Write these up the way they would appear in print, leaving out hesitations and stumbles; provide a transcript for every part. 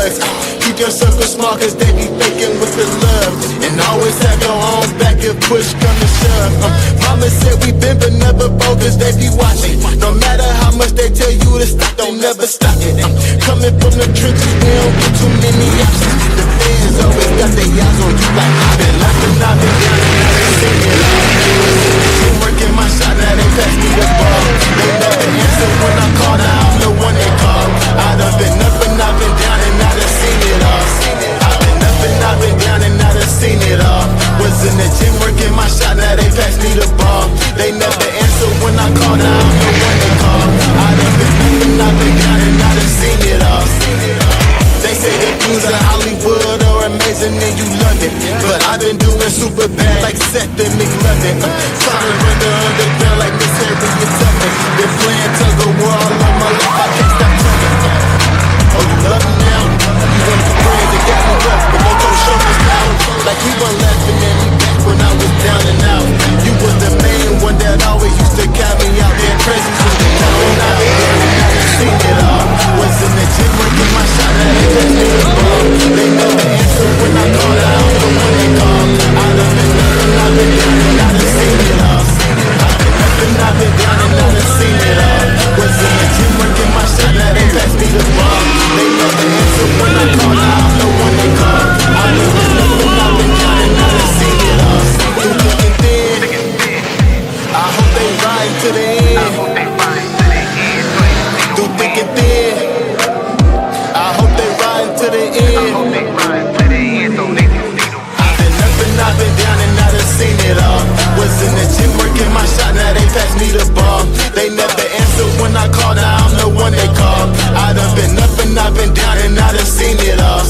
thugs. Keep your circle small, cause they be faking with the love. And always have your own back if push come to shove. Mama said we been but never bogus, they be watching. No matter how much they tell you to stop, they never stop it. Coming from the trenches, we don't get too many options. The fans always got their eyes on you like I've been laughing, I've been down and now they sing it all. Been working my shot, now they pass me the ball. They never answer when I call, now I'm the one they call. I done been up and I've been down and I done seen it all. I've been up and I've been down and I done seen it all. Was in the gym working my shot, now they pass me the ball. They never answer when I call, now I'm the one they call. I done been up and I've been down and I done seen it all. They say the views of Hollywood are amazing and you love it, but I've been doing super bad like Seth and McLovin. Trying to run the underground like Miss Harriet Tubman. Been playing tug of war all of my life, I can't stop tugging. Oh, you love me now? You want the friends that got me up, but don't your shoulders down. Like we were laughing at me back when I was down and out. You was the main one that always used to count me out there crazy. So they know when I was down and I done seen it all. Was in the gym working my shot, now they pass me the ball. They never answer when I call, now I'm the one they call. I done been up and I've been down and I done seen it all. I've been up and I've been down and I done seen it all. Was in the gym working my shot, now they pass me the ball. They never answer when I call, now I'm the one they call. I done been up and I've been down and I done seen it all. Through thick and thin, I hope they ride to the end. Through thick and thin, I hope they ride to the end. I've been up and I've been down and I done seen it all. Was in the gym working my shot, now they pass me the ball. They never answer when I call, now I'm the one they call. I done been up and I've been down and I done seen it all.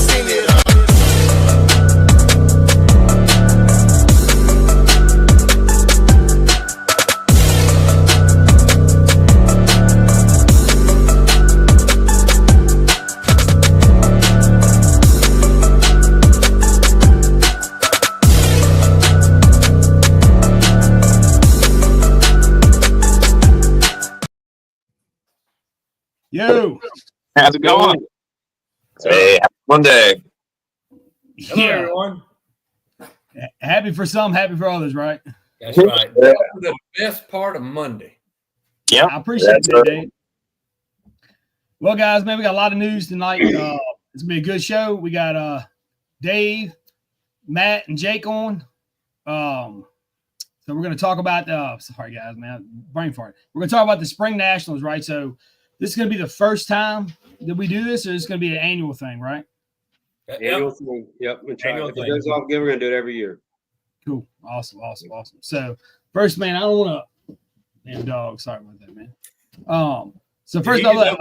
Yo, how's it going? Hey, happy Monday. Hello, everyone. Happy for some, happy for others, right? That's right. That's the best part of Monday. Yeah, I appreciate that, Dave. Well, guys, man, we got a lot of news tonight. It's gonna be a good show. We got Dave, Matt, and Jake on. So we're gonna talk about sorry guys, man, brain fart. We're gonna talk about the Spring Nationals, right? So this is going to be the first time that we do this, or it's going to be an annual thing, right? Annual thing. Yep. If it goes off good, we're going to do it every year. Cool. Awesome. So first, man, I don't want to – damn dog. Sorry about that, man. So first I'll let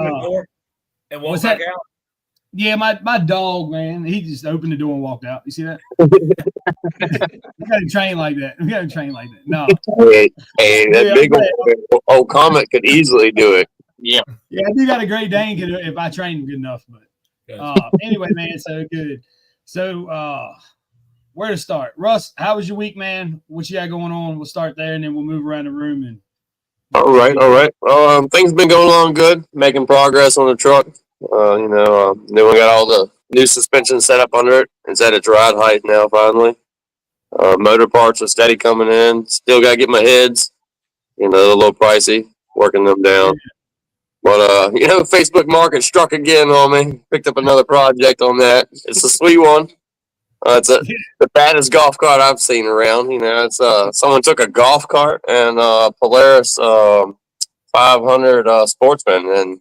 and walk back out? Yeah, my dog, man, he just opened the door and walked out. You see that? We got to train like that. No. Hey, that big old Comet could easily do it. Yeah, I do got a Great Dane if I train him good enough. But anyway, man, so good. So where to start? Russ, how was your week, man? What you got going on? We'll start there, and then we'll move around the room. And all right. Things been going along good, making progress on the truck. Then we got all the new suspension set up under it. It's at its ride height now, finally. Motor parts are steady coming in. Still got to get my heads. A little pricey, working them down. But, Facebook Market struck again on me. Picked up another project on that. It's a sweet one. It's the baddest golf cart I've seen around. It's someone took a golf cart and Polaris 500 Sportsman and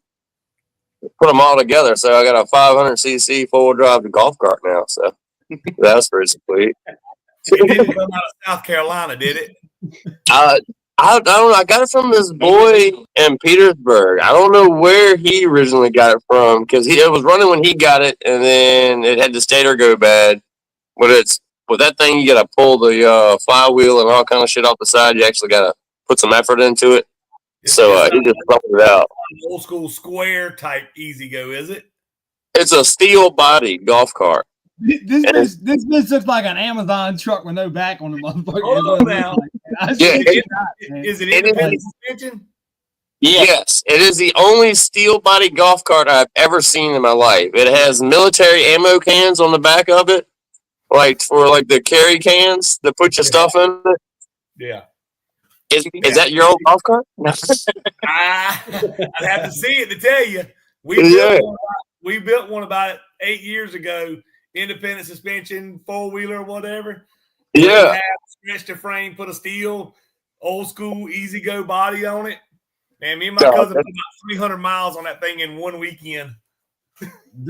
put them all together. So I got a 500cc four-wheel drive golf cart now. So that's pretty sweet. It didn't come out of South Carolina, did it? I don't know. I got it from this boy in Petersburg. I don't know where he originally got it from because it was running when he got it, and then it had the stator go bad. But with that thing, you got to pull the flywheel and all kind of shit off the side. You actually got to put some effort into it. So he just bumped it out. Old school square type easy go, is it? It's a steel body golf cart. This looks like an Amazon truck with no back on the motherfucker. Hold on now. Is it independent suspension? Yes, it is the only steel body golf cart I've ever seen in my life. It has military ammo cans on the back of it, like for like the carry cans to put your stuff in it. Yeah. Is that your old golf cart? I'd have to see it to tell you. We built one about 8 years ago, independent suspension, 4-wheeler, whatever. Yeah. Stretched the frame, put a steel, old school, easy go body on it. Man, me and my cousin put about 300 miles on that thing in one weekend.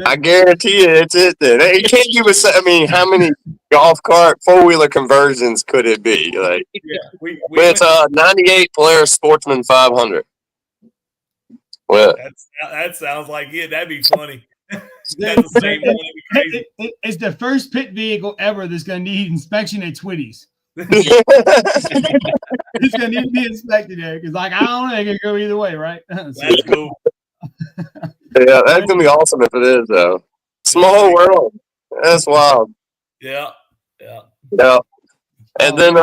I guarantee you it's it then. You can't give us, I mean, how many golf cart 4-wheeler conversions could it be? Like, it's a 98 Polaris Sportsman 500. Well, that sounds like it. That'd be funny. That's the same one. That'd be crazy. It's the first pit vehicle ever that's going to need inspection at Twitty's. It's going to need to be inspected there because, like, I don't know, it can go either way, right? That's cool. Yeah, that's gonna be awesome if it is, though. Small world. That's wild. Yeah. And then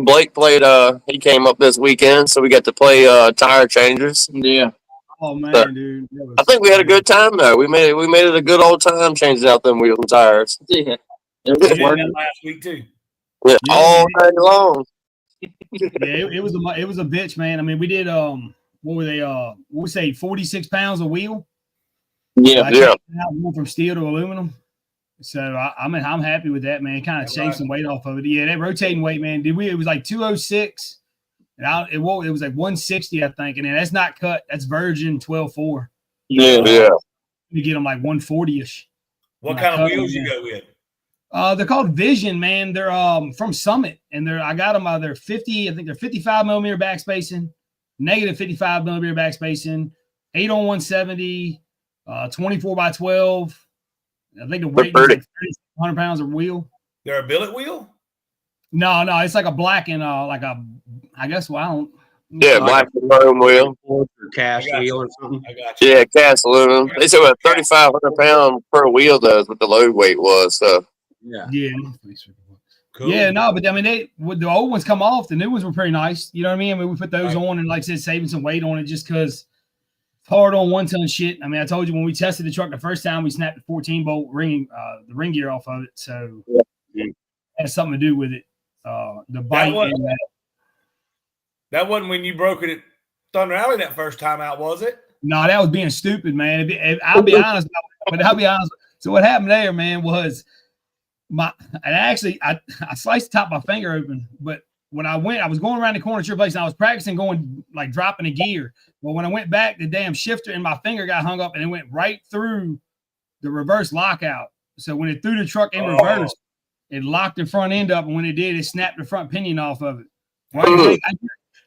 Blake played he came up this weekend, so we got to play tire changers. Yeah. Oh man, dude. I think we had a good time though. We made it a good old time changing out them wheels and tires. Yeah. We did that last week too. Yeah, all night long. Yeah, it was a bitch, man. I mean, we did what were they? What we say, 46 pounds a wheel. Yeah. Went from steel to aluminum. So I'm happy with that, man. Kind of shaved some weight off of it. Yeah, that rotating weight, man. It was like 206, and it was like 160, I think. And then that's not cut. That's virgin 12.4. Yeah. You get them like 140ish. What kind of wheels you go with? They're called Vision, man. They're from Summit, and I got them. They're 50. I think they're 55 millimeter back spacing, negative 55 millimeter back spacing, 8 on 170, 24 by 12. I think the weight is like 3,100 pounds of wheel. They're a billet wheel? No, it's like a black and I guess I don't. Yeah, black and chrome wheel. Or cast wheel or something. I got you. Yeah, cast aluminum. They said what 3,500 pounds per wheel does what the load weight was. So Yeah. Cool. Yeah, no, but I mean, the old ones come off. The new ones were pretty nice. You know what I mean? we put those on, and like I said, saving some weight on it just because hard on 1-ton shit. I mean, I told you when we tested the truck the first time, we snapped the 14-bolt ring, the ring gear off of it. So it has something to do with it. The bite. That wasn't when you broke it at Thunder Alley that first time out, was it? No, that was being stupid, man. I'll be honest, but I'll be honest. So what happened there, man, was I sliced the top of my finger open, but when I was going around the corner to your place and I was practicing going like dropping a gear. Well, when I went back, the damn shifter in my finger got hung up and it went right through the reverse lockout. So when it threw the truck in reverse, it locked the front end up. And when it did, it snapped the front pinion off of it. Right?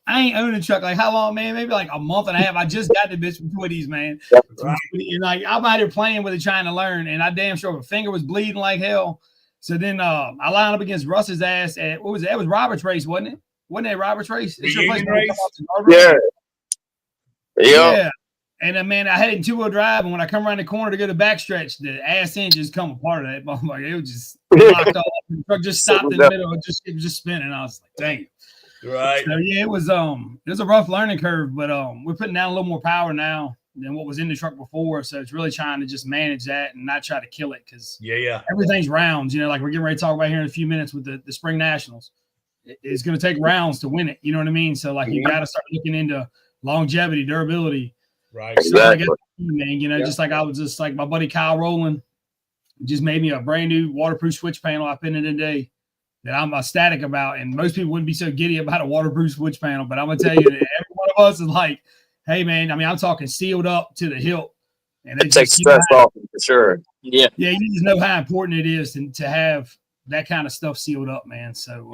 I ain't owning a truck like how long, man? Maybe like a month and a half. I just got the bitch from Twitty's, man. Right. And like I'm out here playing with it, trying to learn, and I damn sure my finger was bleeding like hell. So then I lined up against Russ's ass at what was it? It was Robert's race, wasn't it? Wasn't that Robert's race? Yeah. And then, man, I had it in 2-wheel drive, and when I come around the corner to go to backstretch, the ass end just come apart of that motherfucker. It was just locked off. The truck just stopped in the middle. It was just spinning. I was like, dang it. Right. So yeah, it was a rough learning curve, but we're putting down a little more power now than what was in the truck before. So it's really trying to just manage that and not try to kill it because everything's rounds. You know, like we're getting ready to talk about here in a few minutes with the spring nationals. It's going to take rounds to win it. You know what I mean? So like you got to start looking into longevity, durability. Right. Exactly. Man, you know, just like I was just like my buddy Kyle Rowland just made me a brand new waterproof switch panel I put in today that I'm ecstatic about. And most people wouldn't be so giddy about a waterproof switch panel, but I'm gonna tell you that every one of us is like, hey man, I mean, I'm talking sealed up to the hilt. And it takes stress off for sure. Yeah. Yeah, you just know how important it is to have that kind of stuff sealed up, man. So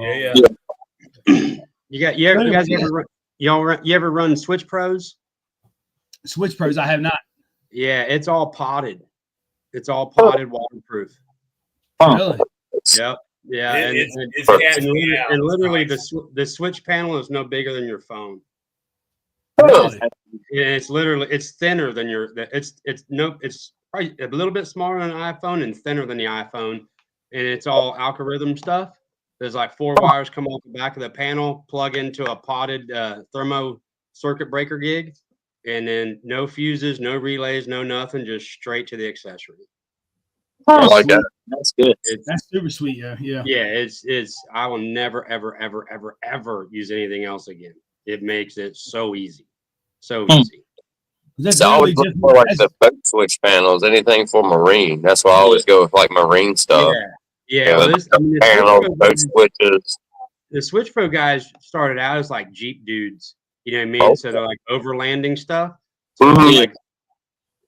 you ever run Switch Pros? Switch Pros, I have not. Yeah, it's all potted. It's all potted waterproof. Really? Yep. Yeah, and literally the switch panel is no bigger than your phone. Really? And it's thinner than it's probably a little bit smaller than an iPhone and thinner than the iPhone, and it's all algorithm stuff. There's like 4 wires come off the back of the panel, plug into a potted thermo circuit breaker gig, and then no fuses, no relays, no nothing, just straight to the accessory. I like that. That's good. That's super sweet. Yeah. Yeah, it's. I will never, ever, ever, ever, ever use anything else again. It makes it so easy, so easy. So I always look for like the boat switch panels, anything for marine. That's why I always go with like marine stuff. Yeah. Well, the Switch Pro guys started out as like Jeep dudes. You know what I mean? So they're like overlanding stuff. So like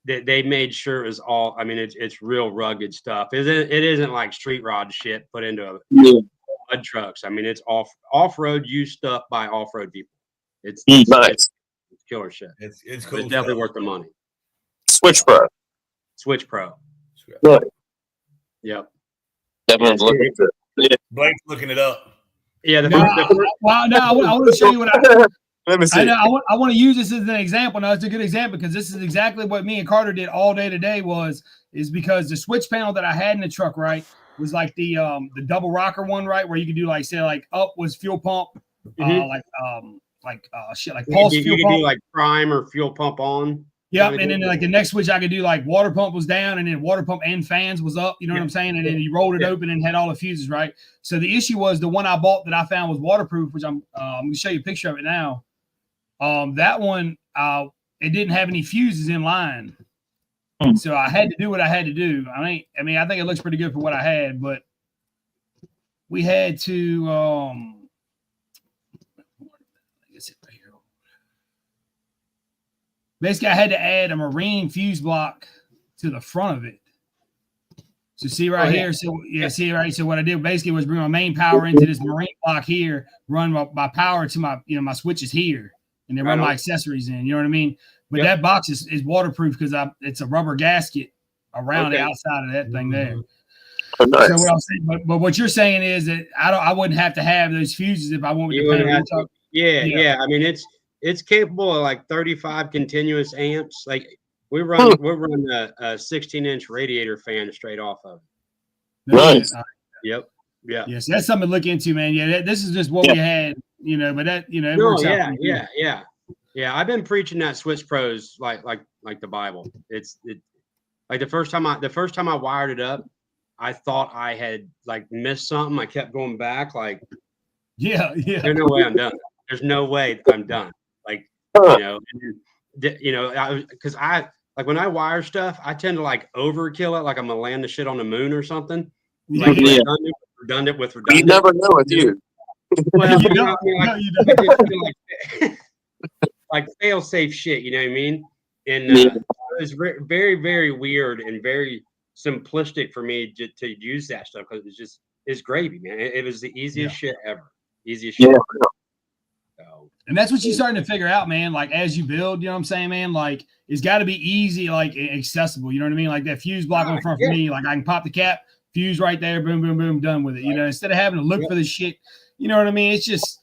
they made sure it was all. I mean, it's real rugged stuff. It isn't like street rod shit put into mud trucks. I mean, it's off road used stuff by off road people. It's nice. It's killer shit. It's cool. It's definitely worth the money. Switch Pro. Right. Yep. Everyone's looking at it. Blake's looking it up. Yeah. I want to show you what Let me see. I want to use this as an example. Now, it's a good example because this is exactly what me and Carter did all day today is because the switch panel that I had in the truck, right, was like the double rocker one, right, where you could do like, say, like up was fuel pump, like pulse fuel pump. Do like prime or fuel pump on. Yeah, and then like the next switch I could do like water pump was down and then water pump and fans was up, you know what I'm saying? And then you rolled it open and had all the fuses, right? So the issue was the one I bought that I found was waterproof, which I'm going to show you a picture of it now. That one, it didn't have any fuses in line. So I had to do what I had to do. I think it looks pretty good for what I had, but we had to basically I had to add a marine fuse block to the front of it. So see right here. So see right. So what I did basically was bring my main power into this marine block here, run my power to my my switches here, and then run my accessories in. You know what I mean? But that box is waterproof because it's a rubber gasket around the outside of that thing there. Oh, nice. So what I'm saying, but what you're saying is that I wouldn't have to have those fuses if I wanted to. I mean, it's capable of like 35 continuous amps. Like we run a 16-inch radiator fan straight off of it. Nice. Yep. Yeah. Yes, that's something to look into, man. Yeah, this is just what we had, but that it works out. Yeah. I've been preaching that Switch Pros like the Bible. It's like the first time I wired it up, I thought I had like missed something. I kept going back, like, there's no way I'm done. There's no way I'm done. Like, because I like when I wire stuff, I tend to like overkill it, like I'm gonna land the shit on the moon or something. Like redundant with redundant. You never know with you. Well, like fail safe shit, you know what I mean? And it was very, very weird and very simplistic for me to use that stuff because it's gravy, man. It was the easiest shit ever. Easiest shit ever. So, and that's what you're starting to figure out, man. Like as you build, you know what I'm saying, man? Like it's got to be easy, like accessible. You know what I mean? Like that fuse block on the front for me, like I can pop the cap, fuse right there, boom, boom, boom, done with it. You know, instead of having to look for this shit. You know what I mean? It's just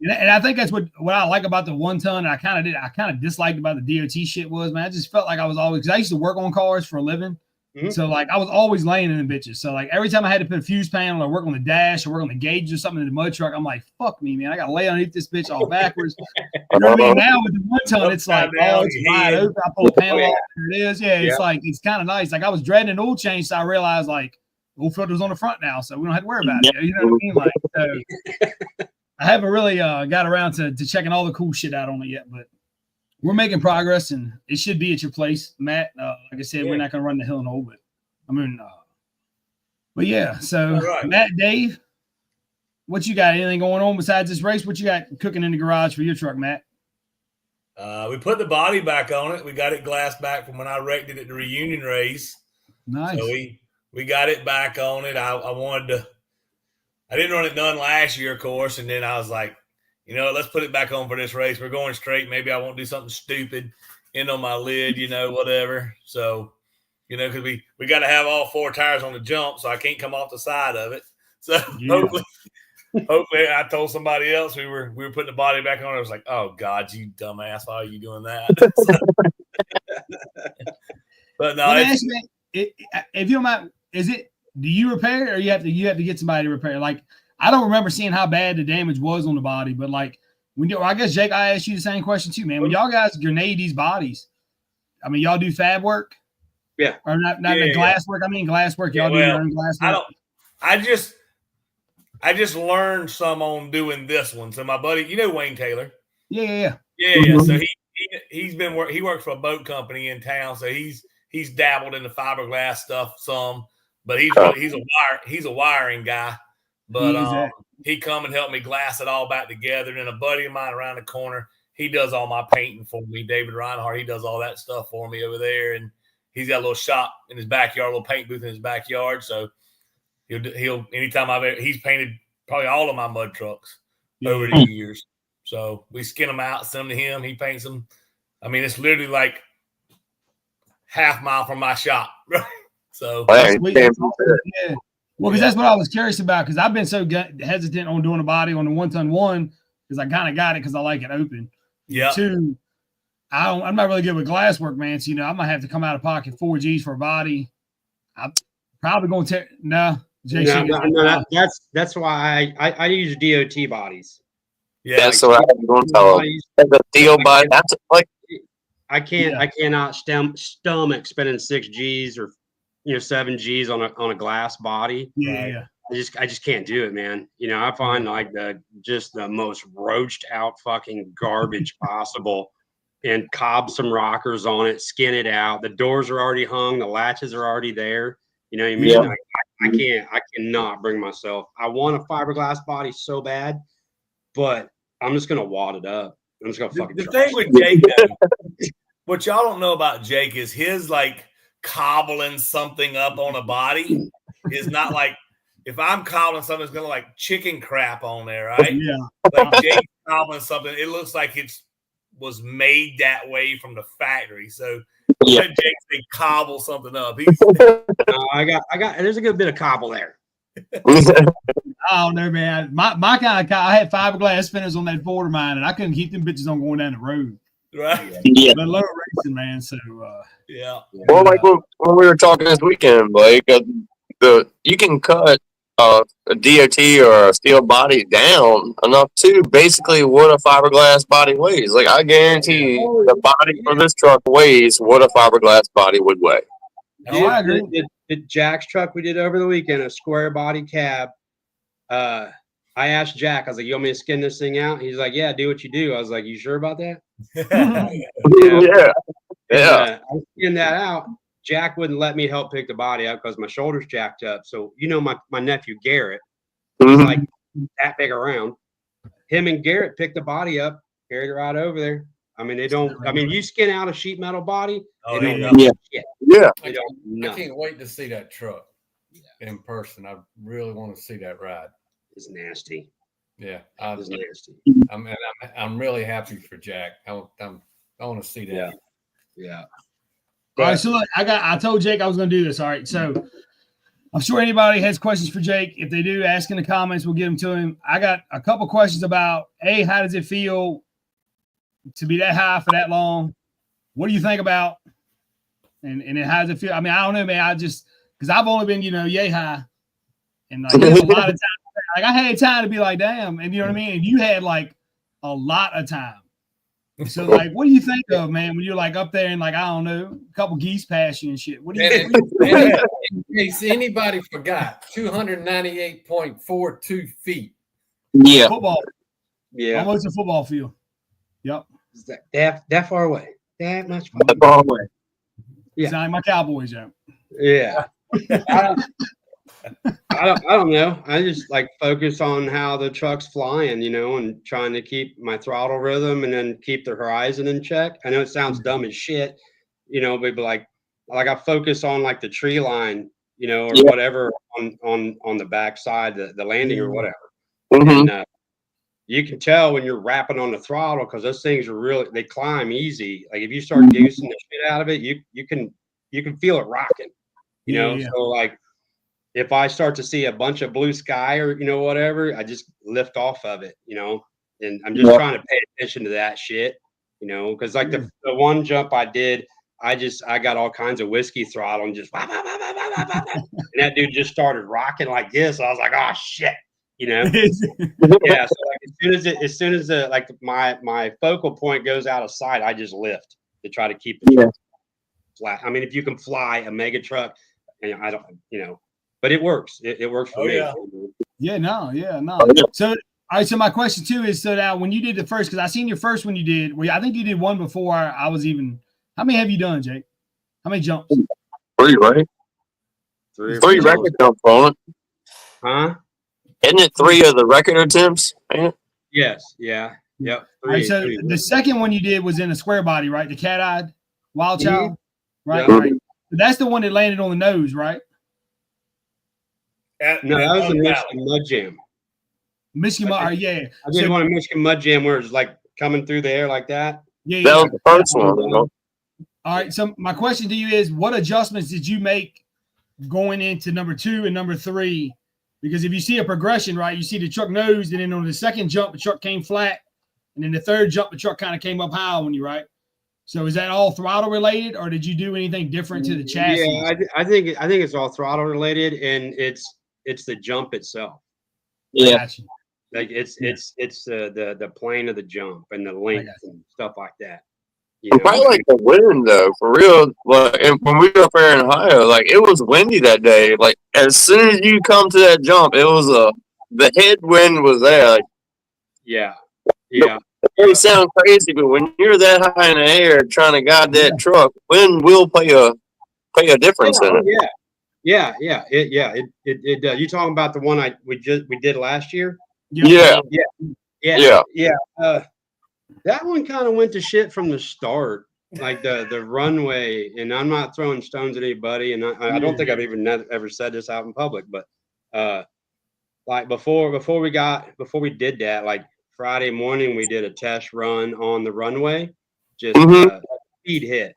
and I think that's what I like about the 1 ton. I kind of disliked about the DOT shit was, man. I just felt like I was always, because I used to work on cars for a living. So like I was always laying in the bitches. So like every time I had to put a fuse panel or work on the dash or work on the gauge or something in the mud truck, I'm like, fuck me, man. I gotta lay underneath this bitch all backwards. You know what I mean? Now with the 1 ton, it's like, it's wide open. I pull a panel off, there it is. Yeah, it's like it's kind of nice. Like I was dreading an oil change, so I realized like oil filter's on the front now, so we don't have to worry about it. You know what I mean? Like so I haven't really got around to checking all the cool shit out on it yet, but we're making progress, and it should be at your place, Matt. Like I said, we're not going to run the hill and all, but I mean, but yeah. So Matt, Dave, what you got? Anything going on besides this race? What you got cooking in the garage for your truck, Matt? We put the body back on it. We got it glassed back from when I wrecked it at the reunion race. Nice. So we got it back on it. I didn't run it done last year, of course, and then I was like, let's put it back on for this race. We're going straight. Maybe I won't do something stupid, end on my lid, whatever. So, because we got to have all 4 tires on the jump, so I can't come off the side of it. So hopefully, I told somebody else we were putting the body back on. I was like, oh God, you dumbass, why are you doing that? But no, if you don't mind, do you repair it or you have to get somebody to repair it? Like I don't remember seeing how bad the damage was on the body, but like I guess Jake, I asked you the same question too, man. When y'all guys grenade these bodies, I mean, y'all do fab work? Yeah. Or not glass work. I mean, glass work. Y'all do your own glass work. I just learned some on doing this one. So my buddy, you know Wayne Taylor. Yeah. So he works for a boat company in town. So he's dabbled in the fiberglass stuff some, but he's a wiring guy. But he come and help me glass it all back together. And then a buddy of mine around the corner, he does all my painting for me. David Reinhardt, he does all that stuff for me over there, and he's got a little shop in his backyard, a little paint booth in his backyard. So he'll anytime he's painted probably all of my mud trucks over the years. So we skin them out, send them to him. He paints them. I mean, it's literally like half mile from my shop. Right? So yeah. Well, because that's what I was curious about, because I've been so hesitant on doing a body on the 1-ton one, because I kind of got it because I like it open. Yeah. 2, I'm not really good with glass work, man. So, I might have to come out of pocket 4 G's for a body. I'm probably going to that's why I use DOT bodies. Yeah, that's what I'm going to tell them. The deal body, that's like I cannot stomach spending 6 G's or 7 G's on a glass body. Yeah. I just can't do it, man. I find like the most roached out fucking garbage possible, and cob some rockers on it, skin it out. The doors are already hung, the latches are already there. You know what I mean? Yeah. I cannot bring myself. I want a fiberglass body so bad, but I'm just gonna wad it up. I'm just gonna fucking. The thing with Jake, though, what y'all don't know about Jake is his like cobbling something up on a body is not like if I'm cobbling something, it's gonna like chicken crap on there, right? Yeah. Like Jake cobbling something, it looks like it was made that way from the factory. So let Jake say cobble something up. I got. There's a good bit of cobble there. I don't know, man. My kind of I had fiberglass spinners on that Ford of mine, and I couldn't keep them bitches on going down the road. Right. Yeah. But low racing, man. So yeah. Well, like when we were talking this weekend, Blake, you can cut a DOT or a steel body down enough to basically what a fiberglass body weighs. Like I guarantee the body for this truck weighs what a fiberglass body would weigh. Oh, I agree. The Jack's truck we did over the weekend, a square body cab. I asked Jack, I was like, "You want me to skin this thing out?" He's like, "Yeah, do what you do." I was like, "You sure about that?" Yeah. I skinned that out. Jack wouldn't let me help pick the body up because my shoulder's jacked up. So my nephew Garrett, like that big around. Him and Garrett picked the body up, carried it right over there. I mean, you skin out a sheet metal body. Oh, they don't yeah. shit. Yeah. I can't wait to see that truck in person. I really want to see that ride. It's nasty. Yeah, it's nasty. I'm really happy for Jack. I want to see that. Yeah. All right, so look, I told Jake I was going to do this. All right, so I'm sure anybody has questions for Jake. If they do, ask in the comments. We'll get them to him. I got a couple questions about, how does it feel to be that high for that long? What do you think about? And then how does it feel? I mean, I don't know, man. Because I've only been, yay high. And like, there's a lot of time. Like, I had time to be like, damn. And you know what I mean? And you had like a lot of time. So, like, what do you think of, man, when you're like up there and like, I don't know, a couple geese pass you and shit? What do you think? In case anybody forgot, 298.42 feet. Yeah. Football. Yeah. Almost a football field. Yep. That far away. That much far away. Yeah. Sound like my Cowboys, Joe. Yeah. I don't know. I just like focus on how the truck's flying, and trying to keep my throttle rhythm and then keep the horizon in check. I know it sounds dumb as shit, but like I focus on like the tree line, or whatever on the backside, the landing or whatever. Mm-hmm. And you can tell when you're rapping on the throttle because those things are they climb easy. Like if you start goosing the shit out of it, you can feel it rocking, So like, if I start to see a bunch of blue sky or, whatever, I just lift off of it, and I'm just trying to pay attention to that shit, because like the one jump I did, I got all kinds of whiskey throttle and just, and that dude just started rocking like this. I was like, oh shit, you know. Yeah. So like as soon as like my focal point goes out of sight, I just lift to try to keep the truck flat. I mean, if you can fly a mega truck, and I don't, you know, but it works. It works for me. Yeah. Yeah, no. So, all right. So my question too is, so now when you did the first, because I seen your first one you did, well, I think you did one before I was even. How many have you done, Jake? How many jumps? 3, right? 3 record jumps on it. Huh? Isn't it 3 of the record attempts? Ain't it? Yes. Yeah. Yep. All right. So the second one you did was in a square body, right? The cat-eyed wild child, right? Yeah. Right. So that's the one that landed on the nose, right? No, that was the Michigan Mud Jam. Michigan Mud, yeah. I did one in Michigan Mud Jam where it's like coming through the air like that. Yeah. That was the first one. You know? All right. So my question to you is, what adjustments did you make going into number 2 and number 3? Because if you see a progression, right, you see the truck nose, and then on the second jump, the truck came flat, and then the third jump, the truck kind of came up high on you, right? So is that all throttle related, or did you do anything different to the chassis? Yeah, I think it's all throttle related, and it's the jump itself. Yeah. Like it's the plane of the jump and the length and stuff like that. You know? Probably like the wind though, for real. Like, and when we were up there in Ohio, like it was windy that day. Like as soon as you come to that jump, it was the headwind was there. Like, yeah. It may sound crazy, but when you're that high in the air trying to guide that truck, wind will play a difference in it. Yeah. It does. You talking about the one we did last year? Yeah. That one kind of went to shit from the start, like the runway. And I'm not throwing stones at anybody, and I don't think I've even ever said this out in public, but like before we did that, like Friday morning, we did a test run on the runway, just speed hit.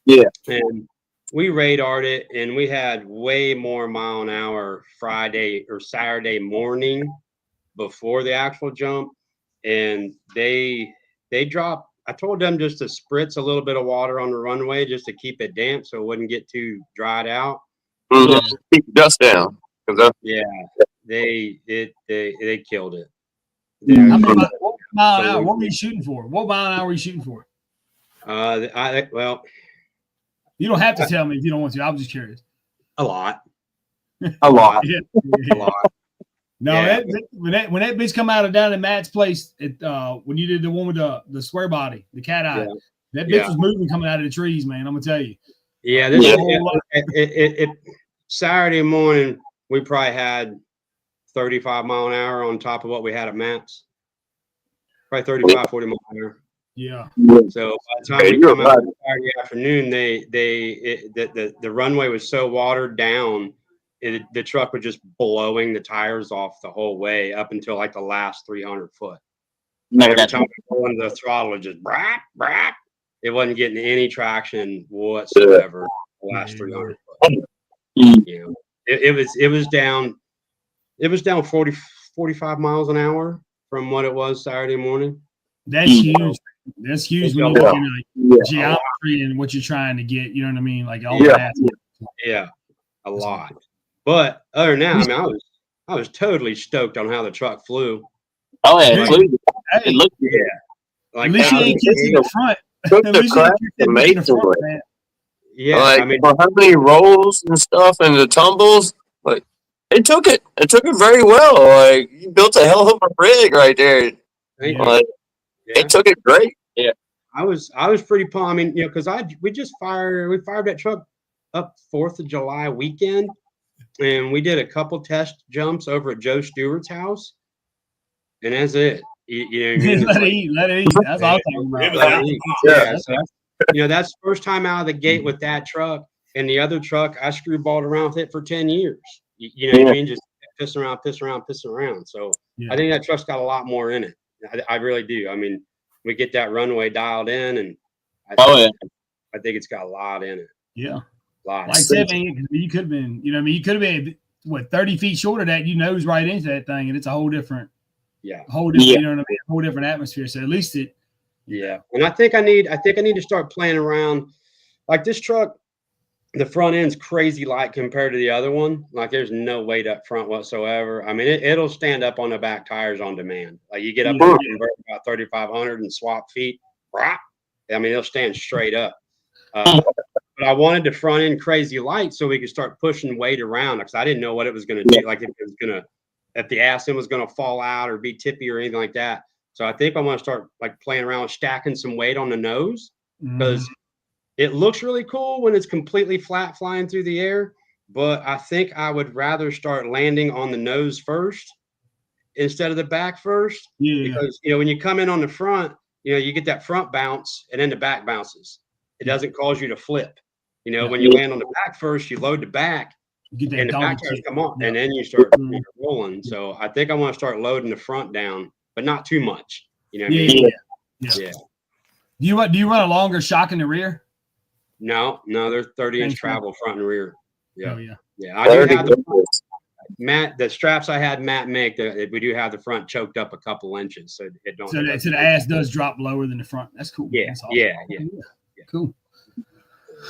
Yeah, and we radared it, and we had way more mile an hour Friday or Saturday morning before the actual jump. And they dropped. I told them just to spritz a little bit of water on the runway just to keep it damp so it wouldn't get too dried out. Keep the dust down. Yeah, they killed it. What mile an hour? What were you shooting for? What mile an hour were you shooting for? Well, you don't have to tell me if you don't want to. I was just curious. A lot. A lot. Yeah. A lot. No, when that bitch come out of down at Matt's place, when you did the one with the square body, the cat eye, that bitch was moving coming out of the trees, man. I'm gonna tell you. Yeah, Saturday morning we probably had 35 mile an hour on top of what we had at Matt's. Probably 35, 40 mile an hour. Yeah. So by the time we come out Saturday afternoon, the runway was so watered down. The truck was just blowing the tires off the whole way up until like the last 300 foot. Every time we go into the throttle, it just brack. It wasn't getting any traction whatsoever. The last 300 foot. You know, it was down. It was down 45 miles an hour from what it was Saturday morning. That's huge. That's huge when you look at like geometry and what you're trying to get. You know what I mean? Like all that. Yeah, a lot. But other than that, I mean, I was totally stoked on how the truck flew. Oh yeah, it looked good. Like at least you ain't kissing the front. Took the crap amazingly. Yeah, like, I mean, for how many rolls and stuff and the tumbles, like it took it very well. Like you built a hell of a rig right there. Like, it took it great. Yeah, I was pretty pumped. I mean, you know, because we fired that truck up 4th of July weekend. And we did a couple test jumps over at Joe Stewart's house, and that's it. You know what I mean? Let it eat. That's all I'm talking about. Yeah. So that's the first time out of the gate with that truck. And the other truck, I screwballed around with it for 10 years. You know what I mean? Just pissing around. So I think that truck's got a lot more in it. I really do. I mean, we get that runway dialed in, and I think it's got a lot in it. Yeah. Like I said, man, you could have been, you know what I mean? You could have been, 30 feet short of that, you nose right into that thing, and it's a whole different, you know what I mean? A whole different atmosphere. So at least and I think I need to start playing around. Like this truck, the front end's crazy light compared to the other one. Like there's no weight up front whatsoever. I mean, it'll stand up on the back tires on demand. Like you get up and convert about 3,500 and swap feet. I mean, it'll stand straight up. But I wanted the front end crazy light so we could start pushing weight around because I didn't know what it was going to do. Like if the ass end was going to fall out or be tippy or anything like that. So I think I want to start like playing around with stacking some weight on the nose because it looks really cool when it's completely flat flying through the air. But I think I would rather start landing on the nose first instead of the back first. Yeah. Because, when you come in on the front, you get that front bounce and then the back bounces. It doesn't cause you to flip. When you land on the back first, you load the back and the back tires come on and then you start rolling. So I think I want to start loading the front down, but not too much. You know what I mean? Yeah. Do you run a longer shock in the rear? No, they're 30-inch travel front and rear. Yeah. Oh, yeah. Yeah. I do have the straps I had Matt make, we do have the front choked up a couple inches. So it don't. So the ass does drop lower than the front. That's cool. Yeah. That's awesome. Yeah. Cool.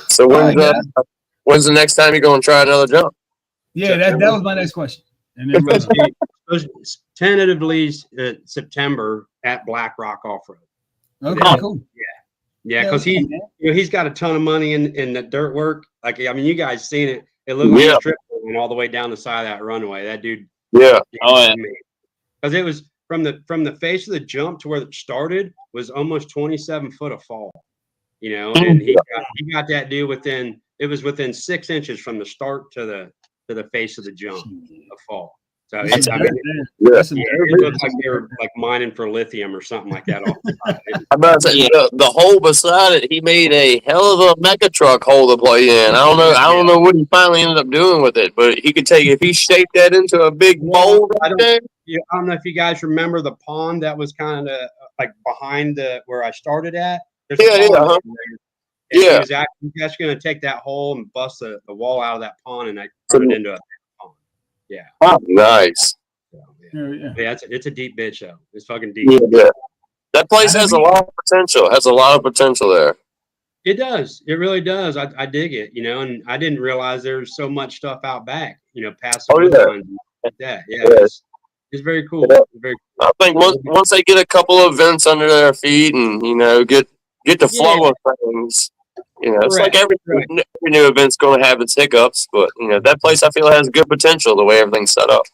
So when's the next time you're going to try another jump? Yeah, that was my next question. And then tentatively September at Black Rock Off Road. Okay, cool. Yeah, because he's got a ton of money in the dirt work. Like I mean, you guys seen it. It looked like a strip going all the way down the side of that runway. That dude. Yeah. Because it was from the face of the jump to where it started was almost 27 foot of fall. And he got that dude within 6 inches from the start to the face of the jump of fall. So it looks like they were like mining for lithium or something like that. I'm about to say the hole beside it. He made a hell of a mecha truck hole to play in. I don't know what he finally ended up doing with it, but he could take if he shaped that into a big bowl. I don't know if you guys remember the pond that was kind of like behind where I started at. He's actually going to take that hole and bust the wall out of that pond and turn it into a pond. Yeah. Oh, nice. Yeah, it's a deep bitch though. It's fucking deep. Yeah. That place has a lot of potential. Has a lot of potential there. It does. It really does. I dig it. And I didn't realize there's so much stuff out back. Past the like that. Yeah. It's very cool. Yeah. Very cool. I think once they get a couple of vents under their feet and get the flow of things. It's like every new event's going to have its hiccups, but that place I feel has good potential the way everything's set up.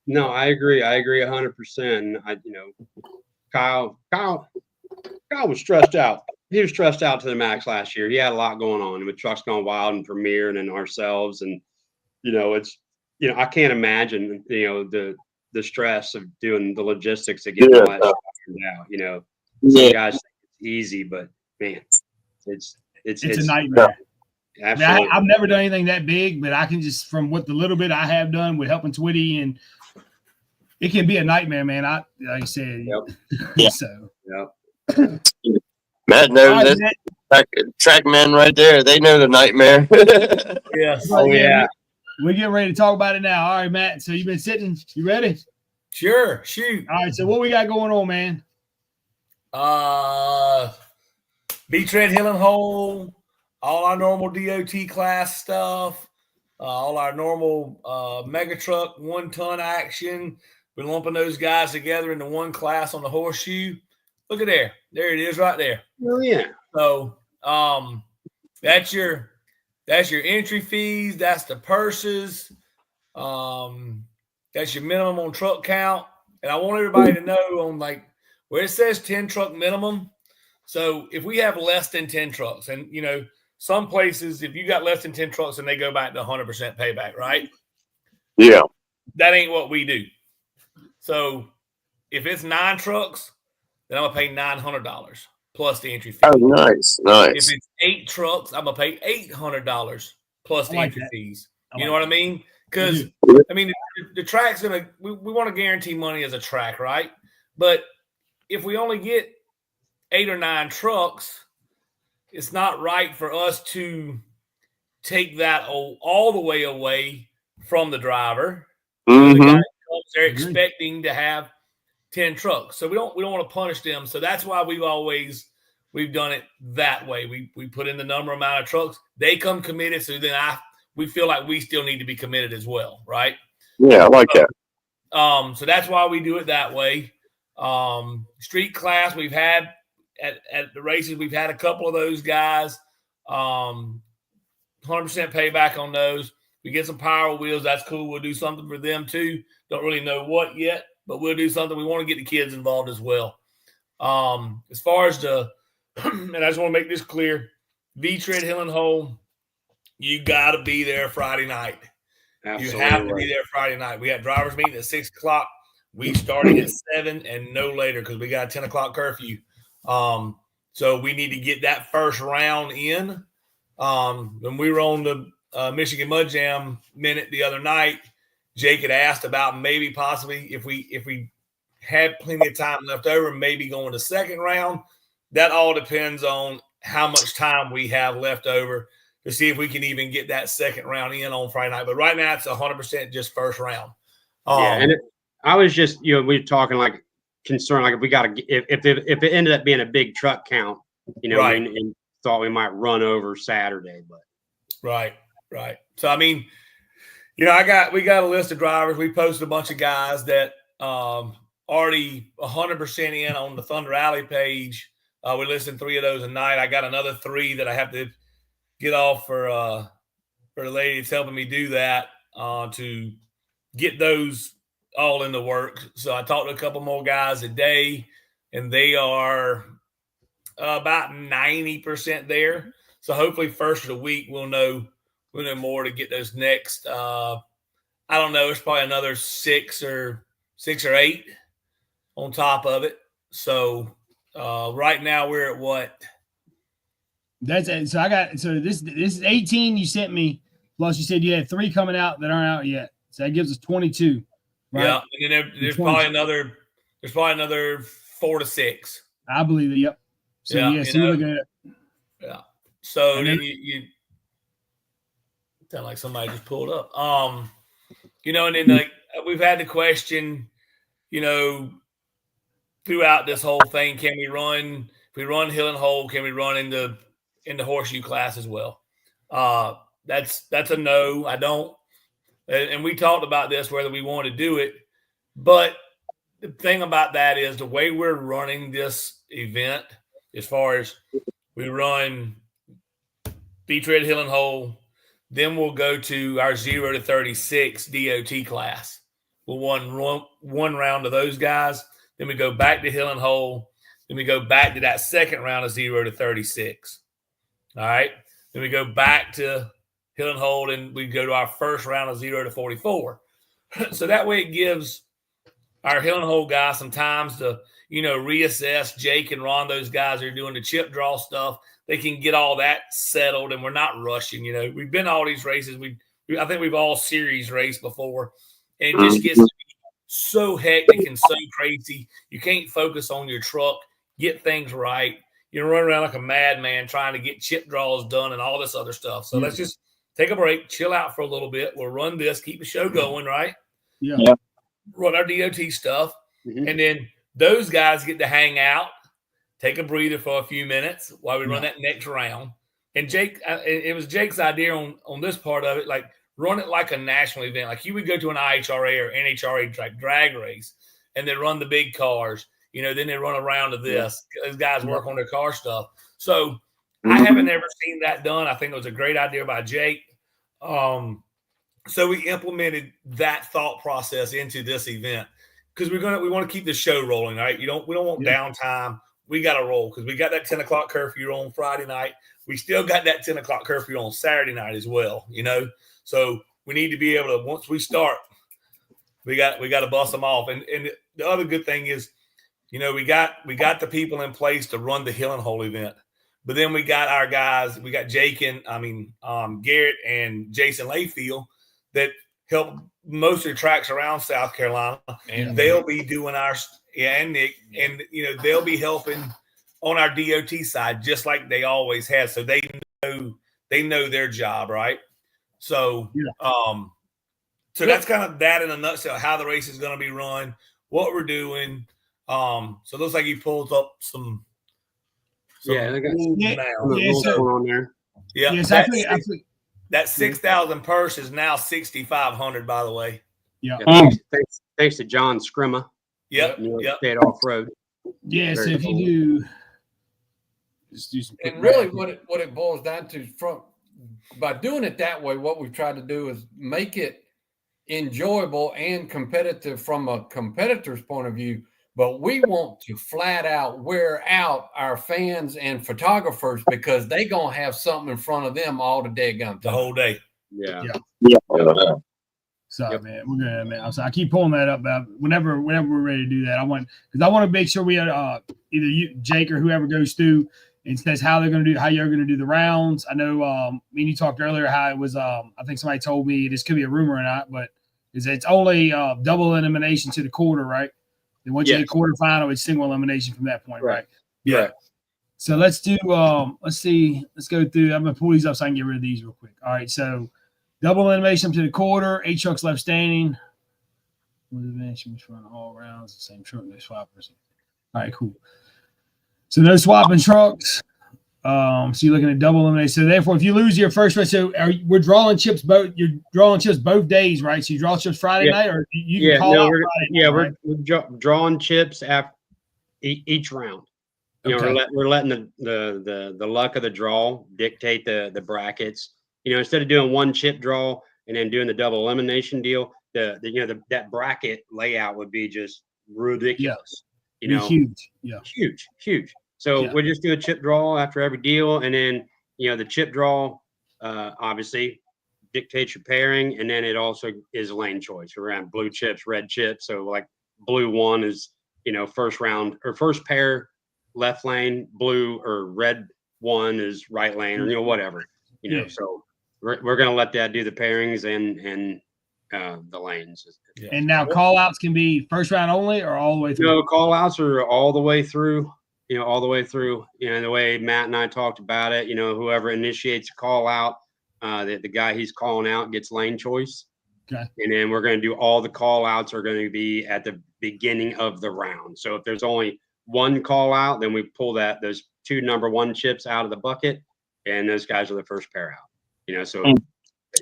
No, I agree. 100%. Kyle was stressed out. He was stressed out to the max last year. He had a lot going on with Trucks Gone Wild and Premiere and then ourselves, and I can't imagine the stress of doing the logistics of getting all that stuff turned out. Some guys think it's easy, but man, it's a nightmare. Absolutely. I've never done anything that big, but I can just from what the little bit I have done with helping Twitty, and it can be a nightmare, man. Like you said, So Matt knows that. Track men right there. They know the nightmare. Yes. Oh yeah. We're getting ready to talk about it now. All right, Matt. So you've been sitting. You ready? Sure. Shoot. All right. So what we got going on, man? Beach Red Hill and Hole, all our normal DOT class stuff, all our normal mega truck 1-ton action. We're lumping those guys together into one class on the horseshoe. Look at there. There it is right there. Oh yeah. So that's your entry fees, that's the purses, that's your minimum on truck count. And I want everybody to know on where it says 10 truck minimum. So if we have less than 10 trucks, and some places, if you got less than 10 trucks, then they go back to 100% payback, right? Yeah. That ain't what we do. So if it's 9 trucks, then I'm gonna pay $900 plus the entry fee. Oh, nice. If it's 8 trucks, I'm gonna pay $800 plus the entry fees. You know what I mean? Because the track's gonna we want to guarantee money as a track, right? But if we only get 8 or 9 trucks, it's not right for us to take that all the way away from the driver. The guy comes there expecting to have 10 trucks. So we don't want to punish them. So that's why we we've done it that way. We put in the amount of trucks. They come committed, so then we feel like we still need to be committed as well, right? Yeah, I like that. So that's why we do it that way. Street class, we've had at the races, we've had a couple of those guys. 100% payback on those. We get some power wheels. That's cool. We'll do something for them too. Don't really know what yet, but we'll do something. We want to get the kids involved as well. As far as and I just want to make this clear, V-Tread Hill and Hole, you got to be there Friday night. Absolutely. You have to be there Friday night. We had drivers meeting at 6 o'clock. We starting at 7 and no later because we got a 10 o'clock curfew. So we need to get that first round in. When we were on the Michigan Mud Jam minute the other night, Jake had asked about maybe possibly if we had plenty of time left over, maybe going to second round. That all depends on how much time we have left over to see if we can even get that second round in on Friday night. But right now it's 100% just first round. And I was just, we were talking like concerned, like if we got to, if it ended up being a big truck count, right. and thought we might run over Saturday, but right. So I mean, we got a list of drivers. We posted a bunch of guys that already 100% in on the Thunder Alley page. We listed 3 of those a night. I got another 3 that I have to get off for the lady that's helping me do that to get those all in the work. So I talked to a couple more guys a day, and they are about 90% there. So hopefully first of the week we'll know more to get those next. I don't know. It's probably another 6 or 8 on top of it. So right now we're at what? That's it. So this is 18 you sent me. Plus you said you had 3 coming out that aren't out yet. So that gives us 22. Right? Yeah, and then there's probably another 4 to 6. I believe it. Yep. So so we're looking at it. Yeah. So then you sound like somebody just pulled up. And then like we've had the question, throughout this whole thing, can we run? If we run Hill and Hole, can we run in the horseshoe class as well? That's a no. I don't. And we talked about this, whether we want to do it. But the thing about that is the way we're running this event, as far as we run V-Tread Hill and Hole, then we'll go to our 0 to 36 DOT class. We'll run one round of those guys. Then we go back to Hill and Hole. Then we go back to that second round of 0 to 36. All right. Then we go back to Hill and Hole, and we go to our first round of 0 to 44. So that way it gives our Hill and Hole guys some times to, reassess. Jake and Ron, those guys are doing the chip draw stuff. They can get all that settled, and we're not rushing. We've been to all these races. I think we've all series raced before, and it just gets so hectic and so crazy. You can't focus on your truck, get things right. You run around like a madman trying to get chip draws done and all this other stuff. So let's just take a break, chill out for a little bit. We'll run this, keep the show going, right? Yeah. Run our DOT stuff. Mm-hmm. And then those guys get to hang out, take a breather for a few minutes while we run that next round. And Jake, it was Jake's idea on this part of it, like run it like a national event. Like you would go to an IHRA or NHRA drag race and then run the big cars. Then they run around to this. Those guys work on their car stuff. So I haven't ever seen that done. I think it was a great idea by Jake. So we implemented that thought process into this event because we want to keep the show rolling, right? We don't want downtime. We got to roll because we got that 10 o'clock curfew on Friday night. We still got that 10 o'clock curfew on Saturday night as well, So we need to be able to, once we start, we got to bust them off. And the other good thing is, we got the people in place to run the Hill and Hole event. But then we got our guys, we got Garrett and Jason Layfield that help most of the tracks around South Carolina. And they'll be doing and Nick, and they'll be helping on our DOT side, just like they always have. So they know their job, right? So, so that's kind of that in a nutshell, how the race is going to be run, what we're doing. So it looks like he pulled up some Yeah, they got rules Yeah, now. some yeah, rules so- going on there. Yeah, Yes, I think, that 6,000 purse is now 6,500. By the way. yeah. Yeah, thanks to John Scrimma, Yep. New York Yep. State Off Road. Yeah, so Very if cool. you do, just do some quick Mm-hmm. And really, math. what it boils down to from by doing it that way, what we've tried to do is make it enjoyable and competitive from a competitor's point of view. But we want to flat out wear out our fans and photographers because they gonna have something in front of them all the day gun The whole day. Yeah. Yeah. Sorry, Yep. man. We're good, man. I'm sorry. I keep pulling that up, but whenever we're ready to do that, I want to make sure we had either you, Jake, or whoever goes through and says how they're going to do, how you're going to do the rounds. I know me and you talked earlier how it was. I think somebody told me this could be a rumor or not, but it's only double elimination to the quarter, right? And once you hit quarterfinal, it's single elimination from that point, right? Yeah. Right. So let's do. Let's see. Let's go through. I'm gonna pull these up so I can get rid of these real quick. All right. So double elimination to the quarter. 8 trucks left standing. Elimination run all rounds. The same truck. No swappers. All right. Cool. So no swapping trucks. So you're looking at double elimination. So therefore, if you lose your first race, so we're drawing chips both. You're drawing chips both days, right? So you draw chips Friday night, or you can call out Friday night, right? We're drawing chips after each round. You know, Okay. we're letting the luck of the draw dictate the brackets. You know, instead of doing one chip draw and then doing the double elimination deal, that bracket layout would be just ridiculous. You know, huge. Yeah. huge. So Yeah. we'll just do a chip draw after every deal, and then the chip draw obviously dictates your pairing, and then it also is lane choice. We're around blue chips, red chips. So like blue one is first round or first pair left lane, blue or red one is right lane, or whatever. Yeah. So we're gonna let that do the pairings and the lanes. Yeah. And now call outs can be first round only or all the way through. Call outs are all the way through. All the way through. The way Matt and I talked about it. Whoever initiates a call out, the guy he's calling out gets lane choice. Okay. And then we're going to do all the call outs are going to be at the beginning of the round. So if there's only one call out, then we pull those 2 number 1 chips out of the bucket, and those guys are the first pair out. So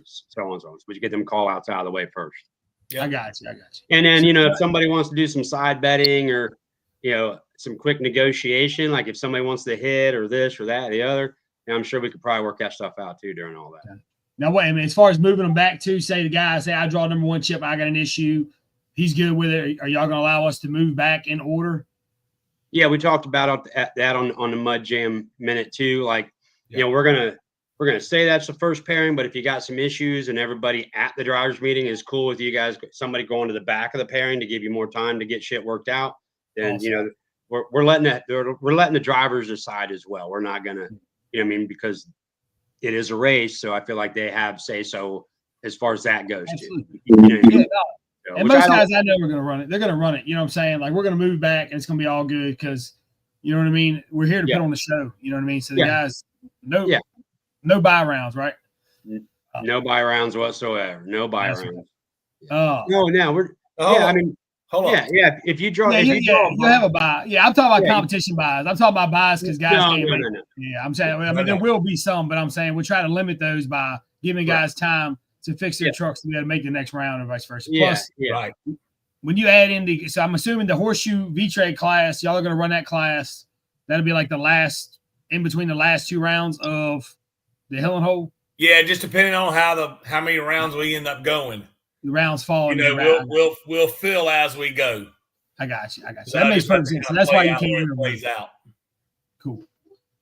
so on and so on. So we get them call outs out of the way first. I got you. And then if somebody wants to do some side betting or some quick negotiation, like if somebody wants to hit or this or that or the other, I'm sure we could probably work that stuff out too during all that. Okay. Now wait a minute. As far as moving them back to, say the guy say I draw number 1 chip, I got an issue. He's good with it. Are y'all going to allow us to move back in order? Yeah, we talked about that on the Mud Jam minute too. Like, we're gonna say that's the first pairing, but if you got some issues and everybody at the drivers meeting is cool with you guys, somebody going to the back of the pairing to give you more time to get shit worked out, then Awesome. we're letting the drivers decide as well. We're not gonna, because it is a race, so I feel like they have say so as far as that goes too. Yeah, So, and most guys I know are going to run it. They're going to run it. You know what I'm saying? Like, we're going to move back and it's going to be all good because, you know what I mean? We're here to put on the show. You know what I mean? So the guys, no buy rounds, right? No buy rounds whatsoever. No buy rounds. Oh. No, we're Hold on. Yeah. If you draw, you have a buy. Yeah, I'm talking about competition buys. I'm talking about buys because guys can't make no. Yeah, I'm saying, there will be some, but I'm saying we're trying to limit those by giving guys time to fix their trucks to be able to make the next round and vice versa. Plus, Right. when you add in so I'm assuming the horseshoe V-Trade class, y'all are going to run that class. That'll be like the last, in between the last 2 rounds of the Hill and Hole. Yeah, just depending on how many rounds we end up going. The rounds fall. We'll fill as we go. I got you. So that makes perfect sense. So that's why you can't it plays out. Cool.